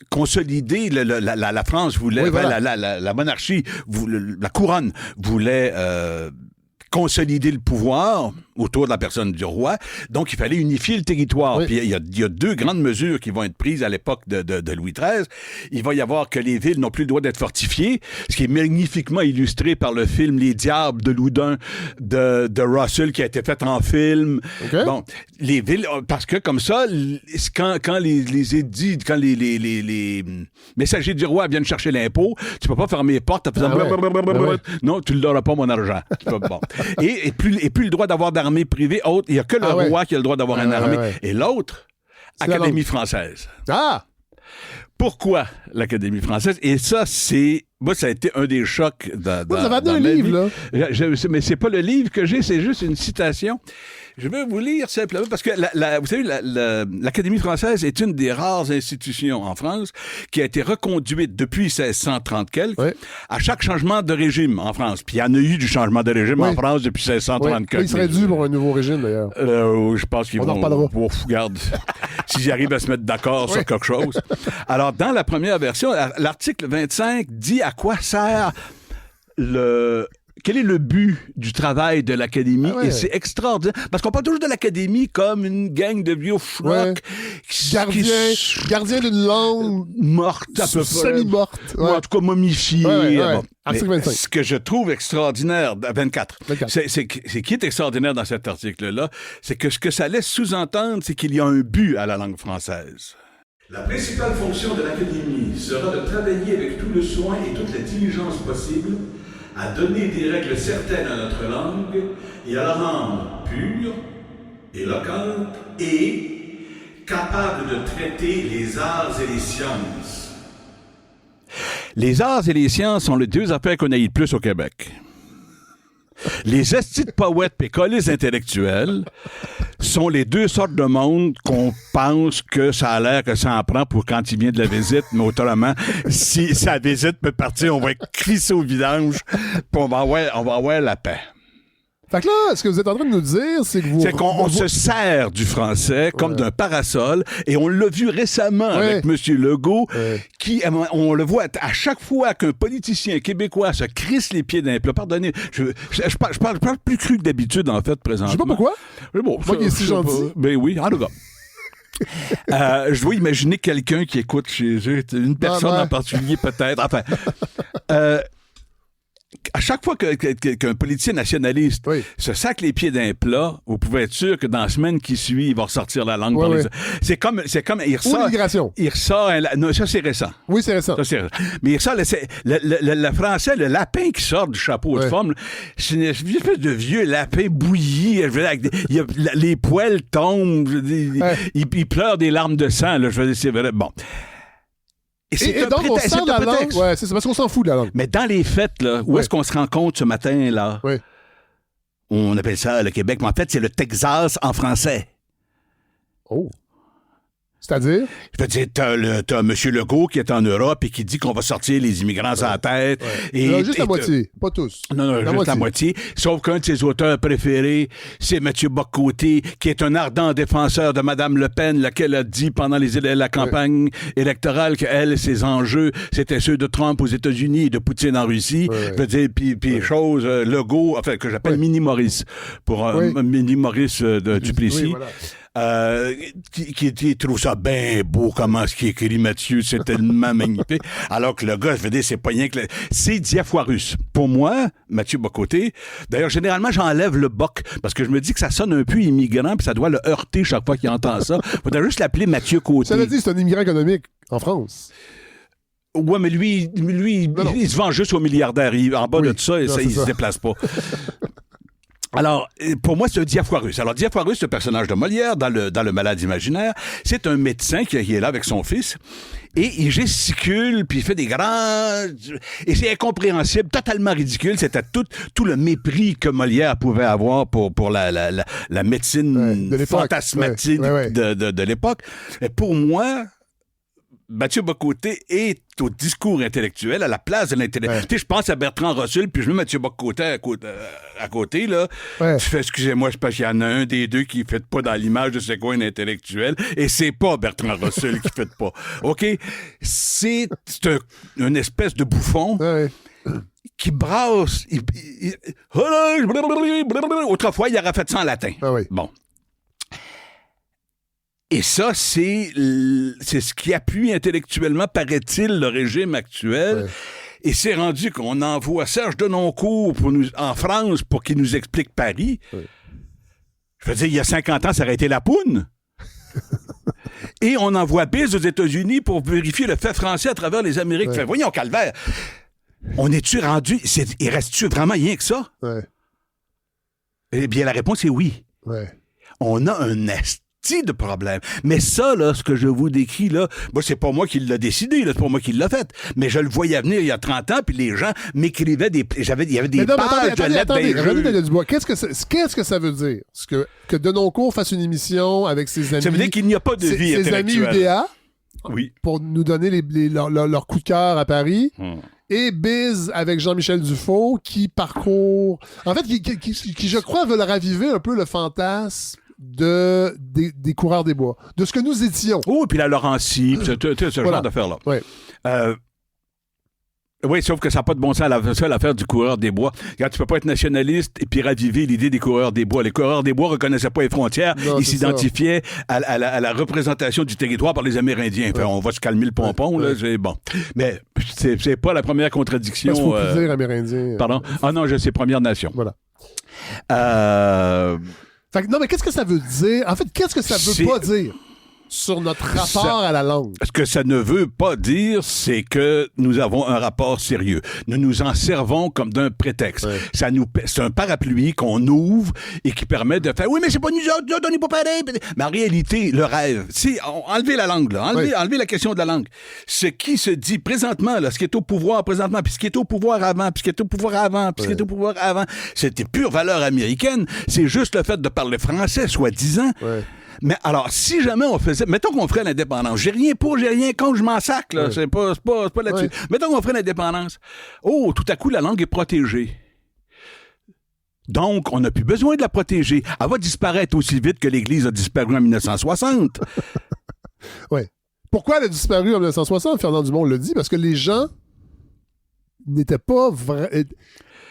consolider la France voulait la monarchie, la couronne voulait consolider le pouvoir autour de la personne du roi. Donc, il fallait unifier le territoire. Puis, il y a deux grandes mesures qui vont être prises à l'époque de Louis XIII. Il va y avoir que les villes n'ont plus le droit d'être fortifiées, ce qui est magnifiquement illustré par le film Les Diables de Loudun de Russell, qui a été fait en film. Bon, les villes, parce que comme ça, quand les édits, quand les messagers du roi viennent chercher l'impôt, tu peux pas fermer les portes en faisant non, tu ne l'auras pas, mon argent. Bon. Et plus le droit d'avoir d'armée privée haute, il n'y a que le roi qui a le droit d'avoir une armée. Et l'autre, Académie française. Ah! Pourquoi l'Académie française? Et ça, moi, ça a été un des chocs dans vous avez amené un livre, là. Mais c'est pas le livre que j'ai, c'est juste une citation. Je vais vous lire simplement, parce que vous savez, l'Académie française est une des rares institutions en France qui a été reconduite depuis 1630 quelque à chaque changement de régime en France. Puis il y en a eu du changement de régime en France depuis 1630 quelque. Il serait dû pour un nouveau régime, d'ailleurs. Je pense qu'ils vont... On en reparlera. Regarde, s'ils arrivent à se mettre d'accord sur quelque chose. Alors, dans la première version, l'article 25 dit à quoi sert quel est le but du travail de l'Académie? Et c'est extraordinaire. Parce qu'on parle toujours de l'Académie comme une gang de vieux schnocs. Gardien d'une langue morte, à peu près. Semi-morte. Ou en tout cas momifiée. Bon. Article 25. Ce que je trouve extraordinaire, 24. C'est qui est extraordinaire dans cet article-là, c'est que ce que ça laisse sous-entendre, c'est qu'il y a un but à la langue française. La principale fonction de l'Académie sera de travailler avec tout le soin et toute la diligence possible à donner des règles certaines à notre langue et à la rendre pure, éloquente et capable de traiter les arts et les sciences. Les arts et les sciences sont les deux affaires qu'on haït le plus au Québec. Les estis de poètes et collés intellectuels sont les deux sortes de monde qu'on pense que ça a l'air que ça en prend pour quand il vient de la visite, mais autrement, si sa visite peut partir, on va être crissé au vidange, puis on va avoir la paix. Fait que là, ce que vous êtes en train de nous dire, c'est que c'est qu'on se sert du français comme d'un parasol, et on l'a vu récemment avec M. Legault, qui, on le voit à chaque fois qu'un politicien québécois se crisse les pieds d'un plat. Pardonnez, je parle plus cru que d'habitude, en fait, présentement. Je sais pas pourquoi. Mais bon, moi qui est si gentil. Ben oui, en tout cas. Je dois imaginer quelqu'un qui écoute chez eux, une personne en particulier peut-être. Enfin, à chaque fois qu'un politicien nationaliste se sac les pieds d'un plat, vous pouvez être sûr que dans la semaine qui suit, il va ressortir la langue. C'est comme il ressort. Ou l'immigration. Il ressort. Non, ça c'est récent. Oui, c'est récent. Mais il ressort le français, le lapin qui sort du chapeau de forme, c'est une espèce de vieux lapin bouilli. Les poils tombent. Il pleure des larmes de sang. Là, je veux dire, c'est vrai. Bon. Et donc, on sent la langue. Ouais, c'est parce qu'on s'en fout de la langue. Mais dans les fêtes, là, où est-ce qu'on se rencontre ce matin-là? On appelle ça le Québec, mais en fait, c'est le Texas en français. Oh. C'est-à-dire? Je veux dire, t'as M. Legault qui est en Europe et qui dit qu'on va sortir les immigrants à la tête. Juste la moitié, pas tous. Non, juste la moitié. Sauf qu'un de ses auteurs préférés, c'est Mathieu Bock-Côté, qui est un ardent défenseur de Mme Le Pen, laquelle a dit pendant la campagne électorale qu'elle, ses enjeux, c'était ceux de Trump aux États-Unis et de Poutine en Russie. Je veux dire, puis chose, Legault, enfin, que j'appelle Mini-Maurice, pour Mini-Maurice Duplessis. qui trouve ça bien beau, comment ce qu'il écrit Mathieu, c'est tellement magnifique. Alors que le gars, je veux dire, c'est pas rien que... C'est Diafoirus. Pour moi, Mathieu Bocoté, d'ailleurs, généralement, j'enlève le boc, parce que je me dis que ça sonne un peu immigrant, puis ça doit le heurter chaque fois qu'il entend ça. Faudrait juste l'appeler Mathieu Côté. Ça veut dire c'est un immigrant économique en France. Ouais, mais lui, il se vend juste aux milliardaires. En bas de tout ça, il se déplace pas. Alors, pour moi, c'est un Diafoirus. Alors, Diafoirus, le personnage de Molière dans le Malade imaginaire, c'est un médecin qui est là avec son fils et il gesticule puis il fait des grands... Et c'est incompréhensible, totalement ridicule. C'était tout le mépris que Molière pouvait avoir pour la médecine fantasmatique de l'époque. Et pour moi... Mathieu Bocoté est au discours intellectuel, à la place de l'intellectuel. Tu sais, je pense à Bertrand Russell, puis je mets Mathieu Bocoté à côté, là. Ouais. Je fais, excusez-moi, je pense qu'il y en a un des deux qui ne fait pas dans l'image de c'est quoi un intellectuel, et c'est pas Bertrand Russell qui fait pas. OK? C'est une espèce de bouffon qui brasse. Autrefois, il aurait fait ça en latin. Bon. Et ça, c'est ce qui appuie intellectuellement, paraît-il, le régime actuel. Ouais. Et c'est rendu qu'on envoie Serge Denoncourt en France pour qu'il nous explique Paris. Ouais. Je veux dire, il y a 50 ans, ça aurait été la poune. Et on envoie Biz aux États-Unis pour vérifier le fait français à travers les Amériques. Ouais. Fait, voyons, calvaire, on est-tu rendu... il reste-tu vraiment rien que ça? Ouais. Eh bien, la réponse est oui. Ouais. On a un de problème. Mais ça, là, ce que je vous décris, là, moi, c'est pas moi qui l'ai décidé, là, c'est pas moi qui l'a fait. Mais je le voyais venir il y a 30 ans, puis les gens m'écrivaient il y avait des pages de lettres d'injures. Dubois, qu'est-ce que ça veut dire? Que Denoncourt fasse une émission avec ses amis... Ça veut dire qu'il n'y a pas de vie intellectuelle. Ses amis UDA, oui, pour nous donner leur coup de cœur à Paris. Et Biz avec Jean-Michel Dufault, qui parcourt... En fait, qui je crois, veulent raviver un peu le fantasme des coureurs des bois, de ce que nous étions. Oh, et puis la Laurentie, ce genre d'affaires-là. Oui. Oui, sauf que ça n'a pas de bon sens l'affaire du coureur des bois. Regarde, tu peux pas être nationaliste et puis raviver l'idée des coureurs des bois. Les coureurs des bois reconnaissaient pas les frontières. Ils s'identifiaient à la représentation du territoire par les Amérindiens. Enfin, on va se calmer le pompon, là. Bon. Mais c'est pas la première contradiction. Il faut plus dire Amérindien. Pardon? Ah non, c'est Première Nation. Voilà. Fait que, non, mais qu'est-ce que ça veut dire? En fait, qu'est-ce que ça veut pas dire sur notre rapport à la langue? Ce que ça ne veut pas dire, c'est que nous avons un rapport sérieux. Nous nous en servons comme d'un prétexte. Ouais. C'est un parapluie qu'on ouvre et qui permet de faire « Oui, mais c'est pas nous autres, on n'est pas pareil. » Mais en réalité, le rêve, c'est enlever la langue, là, enlever la question de la langue. Ce qui se dit présentement, là, ce qui est au pouvoir présentement, puis ce qui est au pouvoir avant, puis ce qui est au pouvoir avant, puis ce qui est au pouvoir avant, c'était pure valeur américaine. C'est juste le fait de parler français, soi-disant. Ouais. Mais alors, si jamais on faisait... Mettons qu'on ferait l'indépendance. J'ai rien pour, j'ai rien contre, je m'en sac, là. Ouais. C'est pas là-dessus. Ouais. Mettons qu'on ferait l'indépendance. Oh, tout à coup, la langue est protégée. Donc, on n'a plus besoin de la protéger. Elle va disparaître aussi vite que l'Église a disparu en 1960. Oui. Pourquoi elle a disparu en 1960? Fernand Dumont le dit, parce que les gens n'étaient pas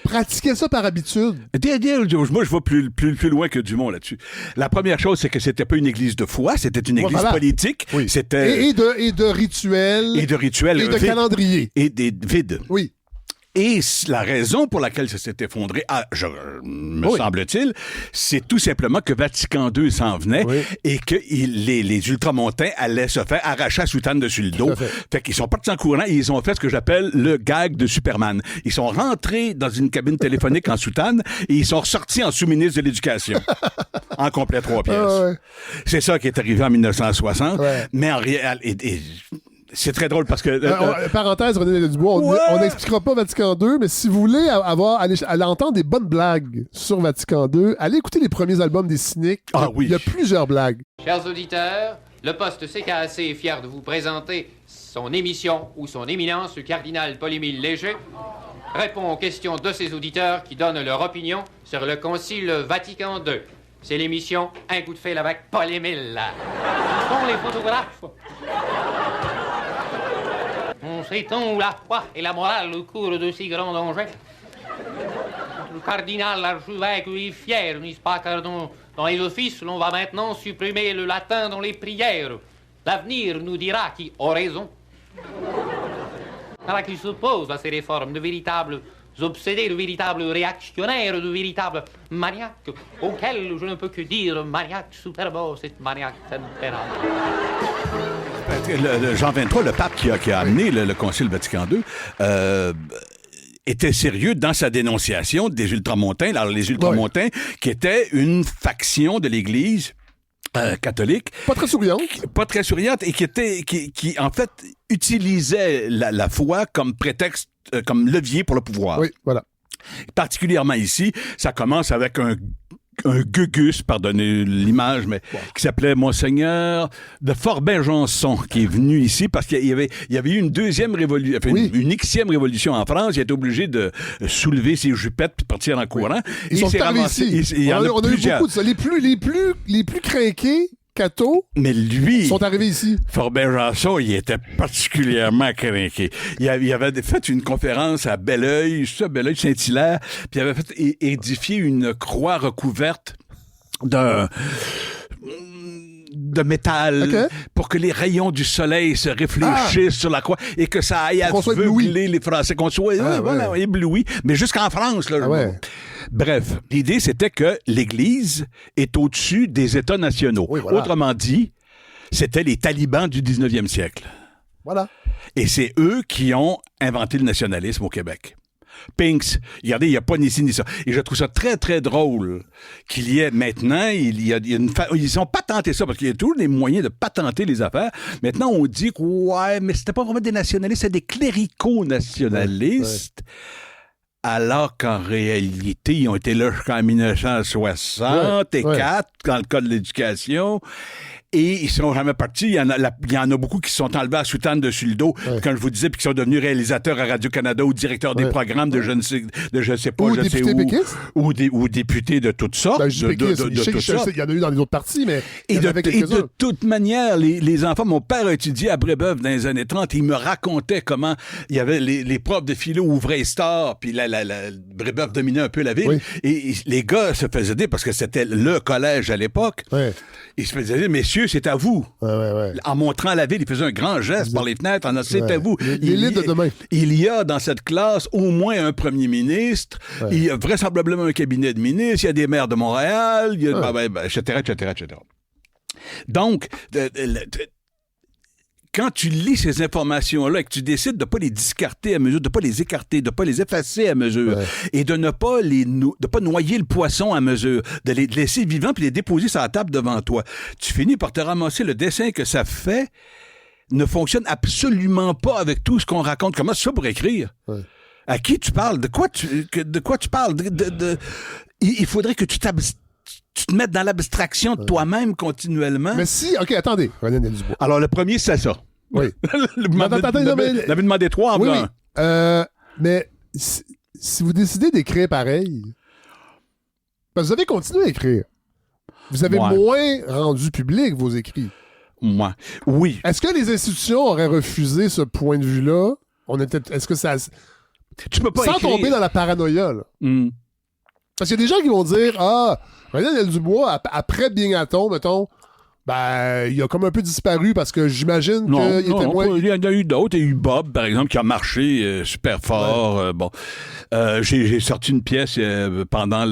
pratiquaient ça par habitude. Moi, je vais plus loin que Dumont là-dessus. La première chose, c'est que c'était pas une église de foi, c'était une église politique. Oui. C'était... Et de rituels. Et de rituels. Et de calendrier. Et des vides. Oui. Et la raison pour laquelle ça s'est effondré, me semble-t-il, c'est tout simplement que Vatican II s'en venait et que les ultramontains allaient se faire arracher la soutane dessus le dos. Fait qu'ils sont partis en courant et ils ont fait ce que j'appelle le gag de Superman. Ils sont rentrés dans une cabine téléphonique en soutane et ils sont ressortis en sous-ministre de l'Éducation. En complet 3 pièces. C'est ça qui est arrivé en 1960. Mais en réalité... C'est très drôle parce que... parenthèse, René Dubois, on n'expliquera pas Vatican II, mais si vous voulez aller entendre des bonnes blagues sur Vatican II, allez écouter les premiers albums des Cyniques. Il y a plusieurs blagues. Chers auditeurs, le poste CKAC est fier de vous présenter son émission où son éminence, le cardinal Paul-Émile Léger, répond aux questions de ses auditeurs qui donnent leur opinion sur le Concile Vatican II. C'est l'émission Un coup de fil avec Paul-Émile. Bon, les photographes. On sait-on où la foi et la morale au cours de si grands dangers? le cardinal Archevêque est fier, n'est-ce pas, car dans les offices, l'on va maintenant supprimer le latin dans les prières. L'avenir nous dira qui a raison. Alors qu'il s'oppose à ces réformes, de véritables obsédés, de véritables réactionnaires, de véritables maniaques, auxquels je ne peux que dire maniaque superbos et maniaque tempera. Jean XXIII, le pape qui a amené le Concile Vatican II, était sérieux dans sa dénonciation des ultramontains. Alors, les ultramontains, qui étaient une faction de l'Église catholique. Pas très souriante. Pas très souriante et qui en fait, utilisait la foi comme prétexte, comme levier pour le pouvoir. Oui, voilà. Particulièrement ici, ça commence avec un gugus, pardonnez l'image, mais qui s'appelait Monseigneur de Fort-Benjançon, qui est venu ici parce qu'il y avait eu une deuxième révolution, enfin, une Xème révolution en France. Il a été obligé de soulever ses jupettes puis partir en courant. Ils sont arrivés ici. On a eu beaucoup de ça. Les plus craqués, Cato, mais lui, sont arrivés ici. Fort-Benjançon, il était particulièrement craqué. Il avait fait une conférence à Belleuil, Saint-Hilaire, puis il avait fait édifier une croix recouverte de métal pour que les rayons du soleil se réfléchissent sur la croix et que ça aille aveugler les Français, qu'on soit éblouis, mais jusqu'en France. Là, Bref, l'idée, c'était que l'Église est au-dessus des États nationaux. Oui, voilà. Autrement dit, c'était les talibans du 19e siècle. Voilà. Et c'est eux qui ont inventé le nationalisme au Québec. Pinks, regardez, il n'y a pas ni ci ni ça. Et je trouve ça très, très drôle qu'il y ait maintenant, ils ont patenté ça, parce qu'il y a toujours des moyens de patenter les affaires. Maintenant, on dit que, ouais, mais c'était pas vraiment des nationalistes, c'était des cléricaux-nationalistes. Ouais. Alors qu'en réalité, ils ont été là jusqu'en 1964, dans le cas de l'éducation. Et ils sont jamais partis. Il y en a beaucoup qui se sont enlevés à soutane dessus le dos, comme je vous disais, puis qui sont devenus réalisateurs à Radio-Canada ou directeurs des programmes de je ne sais pas, ou je sais où. Ou députés de toutes sortes. Ben, il y en a eu dans les autres partis, mais il y en avait quelques-uns. Et de toute manière, les enfants, mon père a étudié à Brébeuf dans les années 30, et il me racontait comment il y avait les profs de philo ouvraient Star, puis Brébeuf dominait un peu la ville, et les gars se faisaient dire, parce que c'était le collège à l'époque, ils se faisaient dire, messieurs, c'est à vous. En montrant la ville, il faisait un grand geste par les fenêtres, en disant, c'est à vous. L'élite de demain. Il y a dans cette classe au moins un premier ministre, il y a vraisemblablement un cabinet de ministres, il y a des maires de Montréal, etc., etc., etc. Donc, quand tu lis ces informations-là et que tu décides de ne pas les discarter à mesure, de ne pas les écarter, de ne pas les effacer à mesure, et de ne pas noyer le poisson à mesure, de les laisser vivants puis les déposer sur la table devant toi, tu finis par te ramasser le dessin que ça fait ne fonctionne absolument pas avec tout ce qu'on raconte. Comment tu fais pour écrire? À qui tu parles? De quoi tu parles? Il faudrait que tu te mettes dans l'abstraction de toi-même continuellement. Mais si... OK, attendez. Alors, le premier, c'est ça. Oui. On avait demandé 3 en blanc. Mais si vous décidez d'écrire pareil, parce que vous avez continué à écrire. Vous avez moins rendu public vos écrits. Moi. Oui. Est-ce que les institutions auraient refusé ce point de vue-là? Est-ce que ça... Tu peux pas sans écrire. Tomber dans la paranoïa, là. Parce qu'il y a des gens qui vont dire, Daniel Dubois, après Binghamton, mettons, il a comme un peu disparu parce que j'imagine qu'il était moins... Il y en a eu d'autres. Il y a eu Bob, par exemple, qui a marché super fort. J'ai sorti une pièce pendant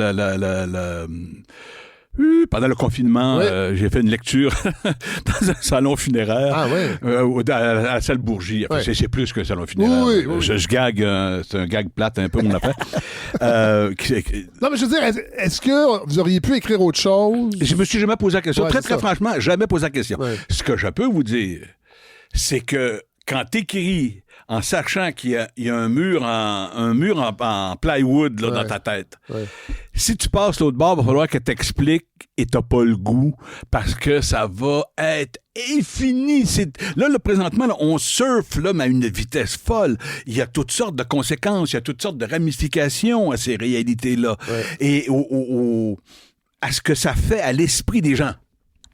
pendant le confinement, j'ai fait une lecture dans un salon funéraire à la salle Bourgie. Enfin, c'est plus qu'un salon funéraire. Je gague, c'est un gag plate un peu mon affaire. Non, mais je veux dire, est-ce que vous auriez pu écrire autre chose? Je me suis jamais posé la question. Très franchement, jamais posé la question. Ce que je peux vous dire, c'est que quand t'écris en sachant qu'il y a un mur en plywood là, dans ta tête. Si tu passes l'autre bord, il va falloir que t'expliques et t'as pas le goût parce que ça va être infini. Là, présentement, on surfe là, mais à une vitesse folle. Il y a toutes sortes de conséquences, il y a toutes sortes de ramifications à ces réalités-là. Et à ce que ça fait à l'esprit des gens.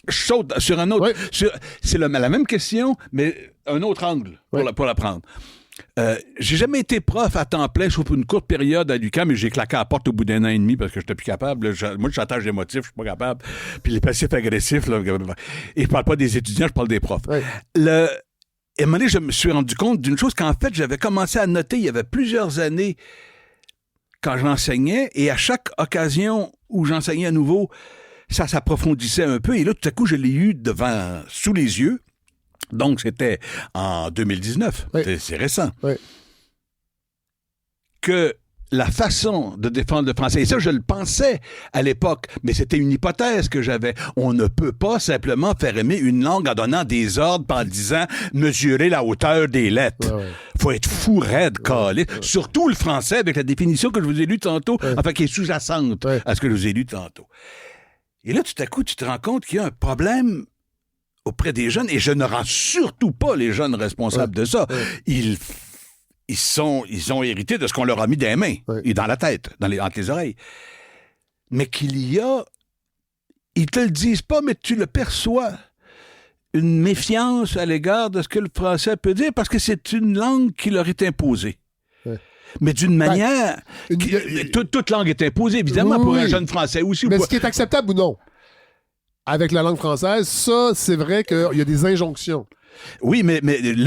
Je saute sur un autre. C'est la même question, mais un autre angle pour la prendre. J'ai jamais été prof à temps plein, sauf pour une courte période à l'UQAM, mais j'ai claqué à la porte au bout d'un an et demi parce que j'étais plus capable. Moi, le chantage émotif, je suis pas capable. Puis les passifs agressifs, là, et je parle pas des étudiants, je parle des profs. Oui. Et à un moment donné, je me suis rendu compte d'une chose qu'en fait, j'avais commencé à noter il y avait plusieurs années quand j'enseignais, et à chaque occasion où j'enseignais à nouveau, ça s'approfondissait un peu, et là, tout à coup, je l'ai eu sous les yeux. Donc, c'était en 2019. Oui. C'est récent. Oui. Que la façon de défendre le français, et ça, je le pensais à l'époque, mais c'était une hypothèse que j'avais. On ne peut pas simplement faire aimer une langue en donnant des ordres, en disant « mesurer la hauteur des lettres ». Faut être fou, raide, calé. Surtout le français, avec la définition que je vous ai lue tantôt, enfin, qui est sous-jacente à ce que je vous ai lu tantôt. Et là, tout à coup, tu te rends compte qu'il y a un problème auprès des jeunes, et je ne rends surtout pas les jeunes responsables de ça. Ils ont hérité de ce qu'on leur a mis dans les mains et dans la tête, entre les oreilles. Mais ils te le disent pas, mais tu le perçois, une méfiance à l'égard de ce que le français peut dire, parce que c'est une langue qui leur est imposée. Mais d'une manière... toute langue est imposée, évidemment, pour un jeune français aussi. Mais ce qui est acceptable ou non, avec la langue française, ça, c'est vrai qu'il y a des injonctions. Oui, mais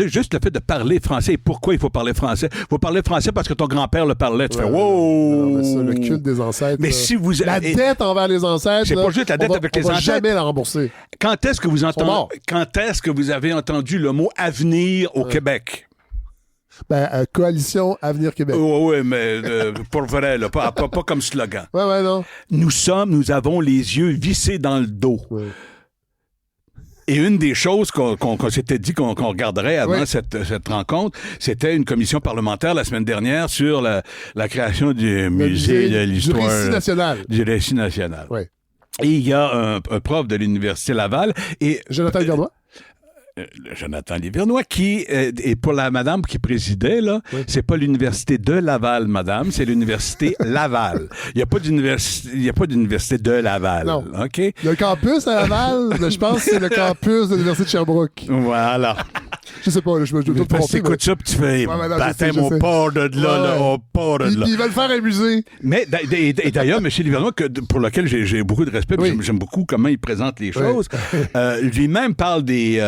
juste le fait de parler français, pourquoi il faut parler français? Il faut parler français parce que ton grand-père le parlait. Tu fais « wow! » Ça, le culte des ancêtres. Mais si vous... La dette envers les ancêtres, c'est pas juste la dette avec les ancêtres. On va jamais la rembourser. Quand est-ce que vous avez entendu le mot « avenir » au Québec? Coalition Avenir Québec. Oui, mais pour vrai, là, pas comme slogan. Ouais, non. Nous avons les yeux vissés dans le dos. Ouais. Et une des choses qu'on s'était dit qu'on regarderait avant cette rencontre, c'était une commission parlementaire la semaine dernière sur la création du musée de l'histoire. Du récit national. Du récit national. Oui. Et il y a un prof de l'Université Laval. Et Jonathan Livernois. Jonathan Livernois, qui est pour la madame qui présidait, là, c'est pas l'université de Laval, madame, c'est l'université Laval. Il n'y a pas d'université de Laval. Non. OK? Il y a un campus à Laval, mais je pense que c'est le campus de l'université de Sherbrooke. Voilà. Je sais pas, je dois te tromper. Tu écoutes ça, puis tu fais baptême au port de là, au port de là. Ils veulent faire un musée. Mais d'ailleurs, M. Livernois, pour lequel j'ai beaucoup de respect, j'aime beaucoup comment il présente les choses, lui-même parle des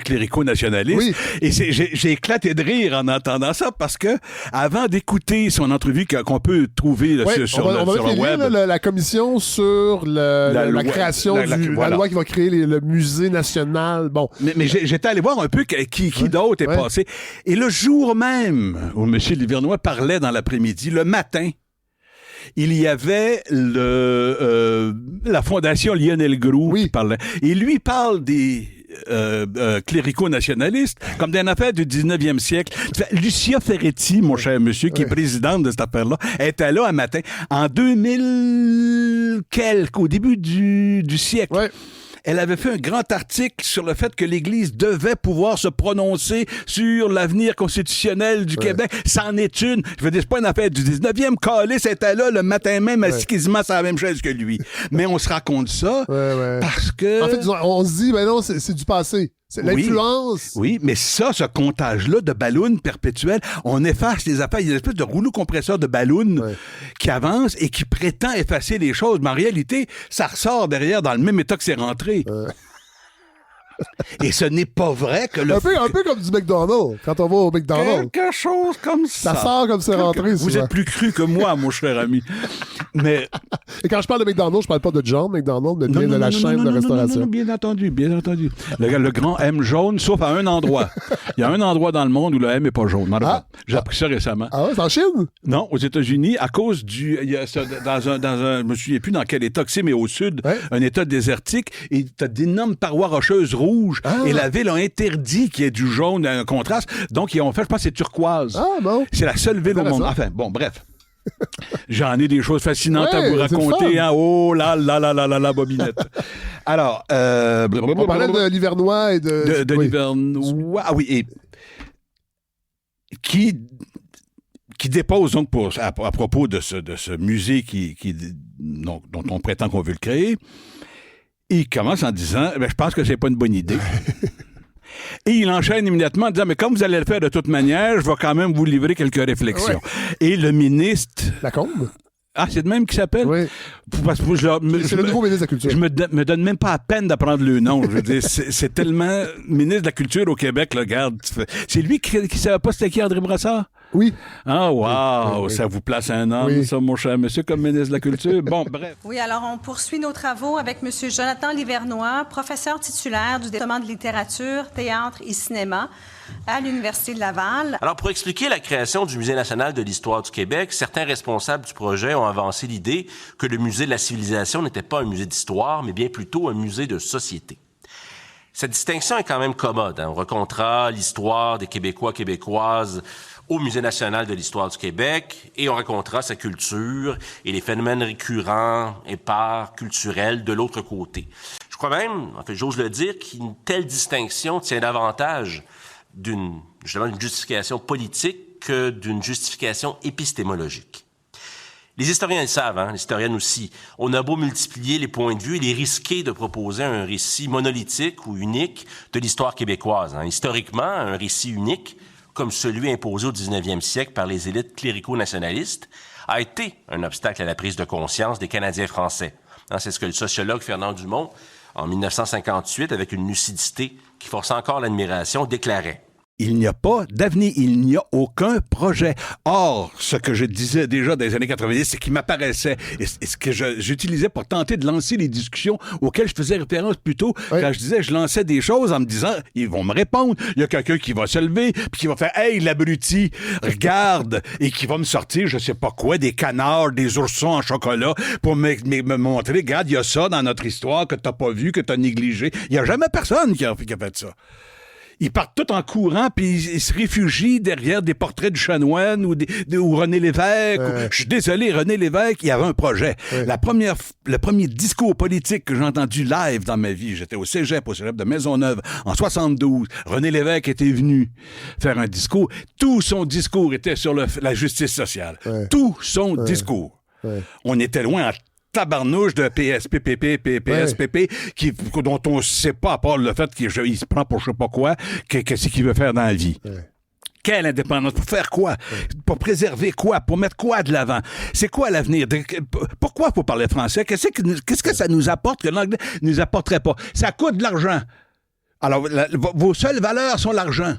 cléricaux nationalistes. Oui. Et j'ai éclaté de rire en entendant ça parce que avant d'écouter son entrevue qu'on peut trouver sur le web, la commission sur la création la loi qui va créer le musée national. Bon. Mais j'étais allé voir un peu qui d'autre est passé. Et le jour même où M. Livernois parlait dans l'après-midi, le matin, il y avait la fondation Lionel Groulx qui parlait. Et lui parle des cléricaux nationalistes comme d'une affaire du 19e siècle. Lucia Ferretti, mon cher monsieur, qui est présidente de cette affaire-là, était là un matin en 2000 au début du siècle. Ouais. Elle avait fait un grand article sur le fait que l'Église devait pouvoir se prononcer sur l'avenir constitutionnel du Québec. C'en est une. Je veux dire, c'est pas une affaire du 19e. Callis était là le matin même, assis quasiment sur la même chaise que lui. Mais on se raconte ça parce que... En fait, on se dit, ben non, c'est du passé. C'est l'influence. Oui, mais ce comptage-là de ballons perpétuels, on efface les affaires. Il y a une espèce de rouleau compresseur de ballons qui avance et qui prétend effacer les choses. Mais en réalité, ça ressort derrière dans le même état que c'est rentré. Et ce n'est pas vrai que le... Un peu comme du McDonald's. Quand on va au McDonald's. Quelque chose comme ça. Ça sort comme c'est rentré. Vous êtes plus cru que moi, mon cher ami. Mais... Et quand je parle de McDonald's, je parle pas de John McDonald, mais bien de la chaîne de restauration. Non, bien entendu. Le grand M jaune, sauf à un endroit. Il y a un endroit dans le monde où le M n'est pas jaune. J'ai appris ça récemment. Ah ouais, c'est en Chine? Non, aux États-Unis, à cause du... Il y a ça, dans un je me souviens plus dans quel état que c'est, mais au sud, un état désertique, et tu as d'énormes parois rocheuses rouges. Et la ville a interdit qu'il y ait du jaune, un contraste. Donc, ils ont fait, je pense, c'est turquoise. Ah, bon. C'est la seule ville au monde. Enfin, bon, bref. J'en ai des choses fascinantes à vous raconter. Hein. Oh là là là là là là, bobinette. Alors, on parlait de Livernois et de Livernois. Ah oui, et qui dépose donc à propos de ce musée dont on prétend qu'on veut le créer. Il commence en disant, je pense que c'est pas une bonne idée. Et il enchaîne immédiatement en disant, mais comme vous allez le faire de toute manière, je vais quand même vous livrer quelques réflexions. Ouais. Et le ministre... Lacombe? Ah, c'est de même qu'il s'appelle? Oui. C'est le nouveau ministre de la Culture. Je me donne même pas la peine d'apprendre le nom. Je veux dire, c'est tellement ministre de la Culture au Québec, là, regarde. C'est lui qui savait pas c'était qui André Brassard? Oui. Ah, wow! Oui. Ça vous place un homme, ça, mon cher monsieur, comme ministre de la Culture. Bon, bref. Oui, alors on poursuit nos travaux avec M. Jonathan Livernois, professeur titulaire du département de littérature, théâtre et cinéma à l'Université de Laval. Alors, pour expliquer la création du Musée national de l'histoire du Québec, certains responsables du projet ont avancé l'idée que le Musée de la civilisation n'était pas un musée d'histoire, mais bien plutôt un musée de société. Cette distinction est quand même commode. On racontera l'histoire des Québécois, Québécoises au Musée national de l'histoire du Québec et on racontera sa culture et les phénomènes récurrents, épars, culturels de l'autre côté. Je crois même, en fait, j'ose le dire, qu'une telle distinction tient davantage d'une justification politique que d'une justification épistémologique. Les historiens le savent, les historiennes aussi. On a beau multiplier les points de vue, il est risqué de proposer un récit monolithique ou unique de l'histoire québécoise. Historiquement, un récit unique, comme celui imposé au 19e siècle par les élites clérico-nationalistes, a été un obstacle à la prise de conscience des Canadiens français. C'est ce que le sociologue Fernand Dumont, en 1958, avec une lucidité qui force encore l'admiration, déclarait. Il n'y a pas d'avenir, il n'y a aucun projet. Or, ce que je disais déjà dans les années 90, c'est qui m'apparaissait, et ce que j'utilisais pour tenter de lancer les discussions auxquelles je faisais référence plus tôt, quand je disais, je lançais des choses en me disant, ils vont me répondre, il y a quelqu'un qui va se lever, puis qui va faire, hey, l'abruti, regarde, et qui va me sortir, je sais pas quoi, des canards, des oursons en chocolat, pour me montrer, regarde, il y a ça dans notre histoire que t'as pas vu, que t'as négligé. Il y a jamais personne qui a fait ça. Ils partent tous en courant, puis ils se réfugient derrière des portraits du chanoine ou René Lévesque. Je suis désolé, René Lévesque, il y avait un projet. Le premier discours politique que j'ai entendu live dans ma vie, j'étais au cégep de Maisonneuve, en 72. René Lévesque était venu faire un discours. Tout son discours était sur la justice sociale. Tout son discours. On était loin en tabarnouche de PSPPP, PSPP, dont on ne sait pas, à part le fait qu'il se prend pour je sais pas quoi, qu'est-ce qu'il veut faire dans la vie. Quelle indépendance? Pour faire quoi? Pour préserver quoi? Pour mettre quoi de l'avant? C'est quoi l'avenir? Pourquoi faut parler français? Qu'est-ce que ça nous apporte que l'anglais ne nous apporterait pas? Ça coûte de l'argent. Alors, vos seules valeurs sont l'argent.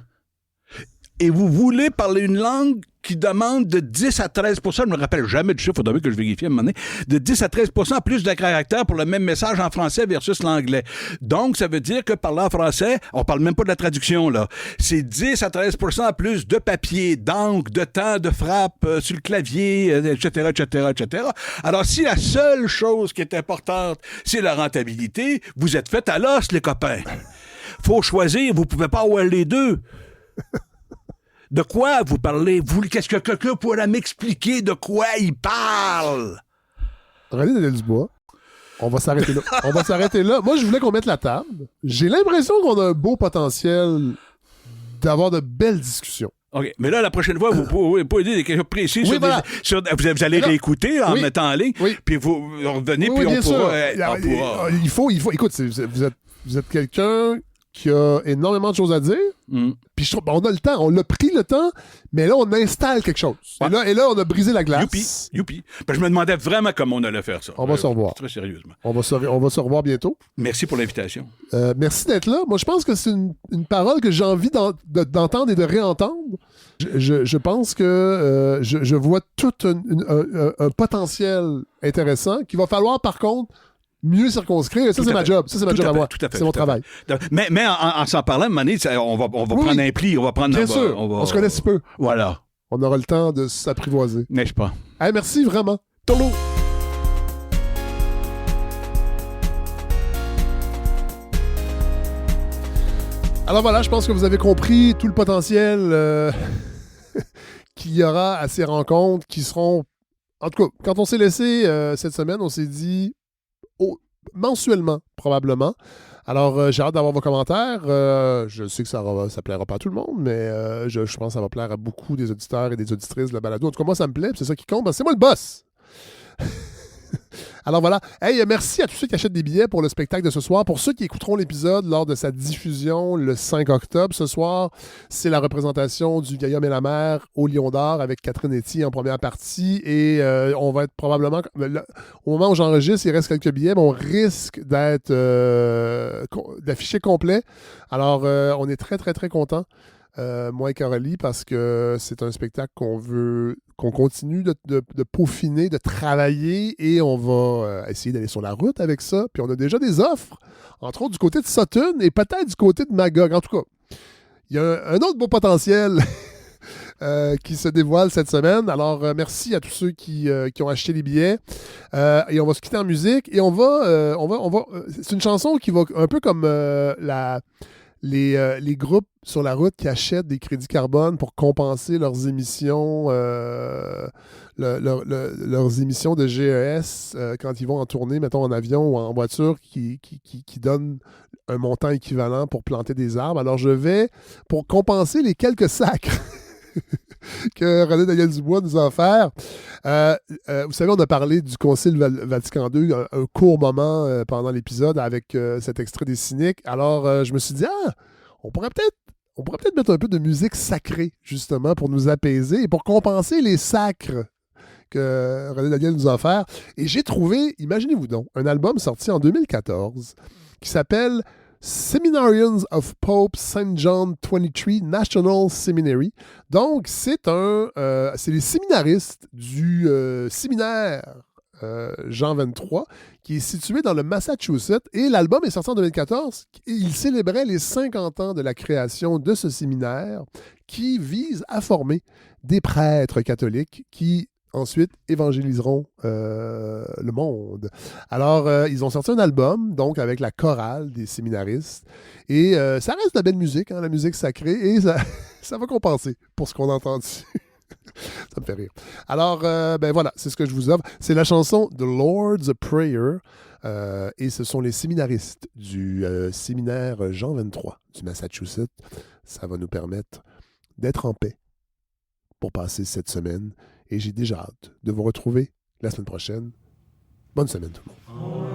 Et vous voulez parler une langue qui demande de 10 à 13 %, je ne me rappelle jamais du chiffre, il faudrait que je vérifie à un moment donné, de 10 à 13 % plus de caractères pour le même message en français versus l'anglais. Donc, ça veut dire que parler en français, on parle même pas de la traduction, là. C'est 10 à 13 % plus de papier, d'encre, de temps, de frappe sur le clavier, etc., etc., etc. Alors, si la seule chose qui est importante, c'est la rentabilité, vous êtes fait à l'os, les copains. Faut choisir, vous pouvez pas avoir les deux. De quoi vous parlez? Qu'est-ce que quelqu'un pourrait m'expliquer de quoi il parle? René Daniel-Dubois, on va s'arrêter là. Moi, je voulais qu'on mette la table. J'ai l'impression qu'on a un beau potentiel d'avoir de belles discussions. OK. Mais là, la prochaine fois, vous pouvez dire des questions précises. Vous allez réécouter en mettant en ligne, puis vous revenez, puis on pourra. Il faut. Écoute, vous êtes quelqu'un qui a énormément de choses à dire. Puis je trouve, on a le temps, on a pris le temps, mais là, on installe quelque chose. Et là, on a brisé la glace. Youpi. Ben, je me demandais vraiment comment on allait faire ça. On va se revoir. Très sérieusement. On va se revoir bientôt. Merci pour l'invitation. Merci d'être là. Moi, je pense que c'est une parole que j'ai envie d'entendre et de réentendre. Je pense que je vois tout un potentiel intéressant qu'il va falloir, par contre, mieux circonscrire. Ça, c'est ma job. Ça, c'est ma job à moi. C'est mon travail. Mais en s'en parlant, Mané, on va prendre un pli. On va prendre. Bien sûr. On se connaît si peu. Voilà. On aura le temps de s'apprivoiser. N'est-ce pas? Hey, merci vraiment. Tolo. Alors voilà, je pense que vous avez compris tout le potentiel qu'il y aura à ces rencontres qui seront... En tout cas, quand on s'est laissé cette semaine, on s'est dit mensuellement, probablement. Alors, j'ai hâte d'avoir vos commentaires. Je sais que ça plaira pas à tout le monde, mais je pense que ça va plaire à beaucoup des auditeurs et des auditrices de la balado. En tout cas, moi, ça me plaît, c'est ça qui compte. C'est moi le boss! Alors voilà. Hey, merci à tous ceux qui achètent des billets pour le spectacle de ce soir. Pour ceux qui écouteront l'épisode lors de sa diffusion le 5 octobre, ce soir, c'est la représentation du Vieil homme et la mer au Lion d'Or avec Catherine Etty en première partie. Et on va être probablement... au moment où j'enregistre, il reste quelques billets, mais on risque d'afficher complet. Alors, on est très, très, très contents. Moi et Coralie, parce que c'est un spectacle qu'on continue de peaufiner, de travailler, et on va essayer d'aller sur la route avec ça. Puis on a déjà des offres, entre autres du côté de Sutton et peut-être du côté de Magog. En tout cas, il y a un autre beau potentiel qui se dévoile cette semaine. Alors, merci à tous ceux qui ont acheté les billets. Et on va se quitter en musique. Et on va c'est une chanson qui va un peu comme les groupes sur la route qui achètent des crédits carbone pour compenser leurs émissions, leurs émissions de GES quand ils vont en tournée, mettons en avion ou en voiture, qui donnent un montant équivalent pour planter des arbres. Alors je vais, pour compenser les quelques sacres que René Daniel-Dubois nous a offert. Vous savez, on a parlé du Concile Vatican II un court moment pendant l'épisode avec cet extrait des Cyniques. Alors, je me suis dit, on pourrait peut-être mettre un peu de musique sacrée, justement, pour nous apaiser et pour compenser les sacres que René Daniel nous a offert. Et j'ai trouvé, imaginez-vous donc, un album sorti en 2014 qui s'appelle Seminarians of Pope St. John XXIII National Seminary. Donc, c'est les séminaristes du séminaire Jean 23, qui est situé dans le Massachusetts. Et l'album est sorti en 2014. Et il célébrait les 50 ans de la création de ce séminaire qui vise à former des prêtres catholiques qui ensuite évangéliseront le monde. Alors, ils ont sorti un album, donc avec la chorale des séminaristes. Et ça reste de la belle musique, la musique sacrée, et ça va compenser pour ce qu'on a entendu. Ça me fait rire. Alors, voilà, c'est ce que je vous offre. C'est la chanson The Lord's Prayer, et ce sont les séminaristes du séminaire Jean 23 du Massachusetts. Ça va nous permettre d'être en paix pour passer cette semaine. Et j'ai déjà hâte de vous retrouver la semaine prochaine. Bonne semaine tout le monde.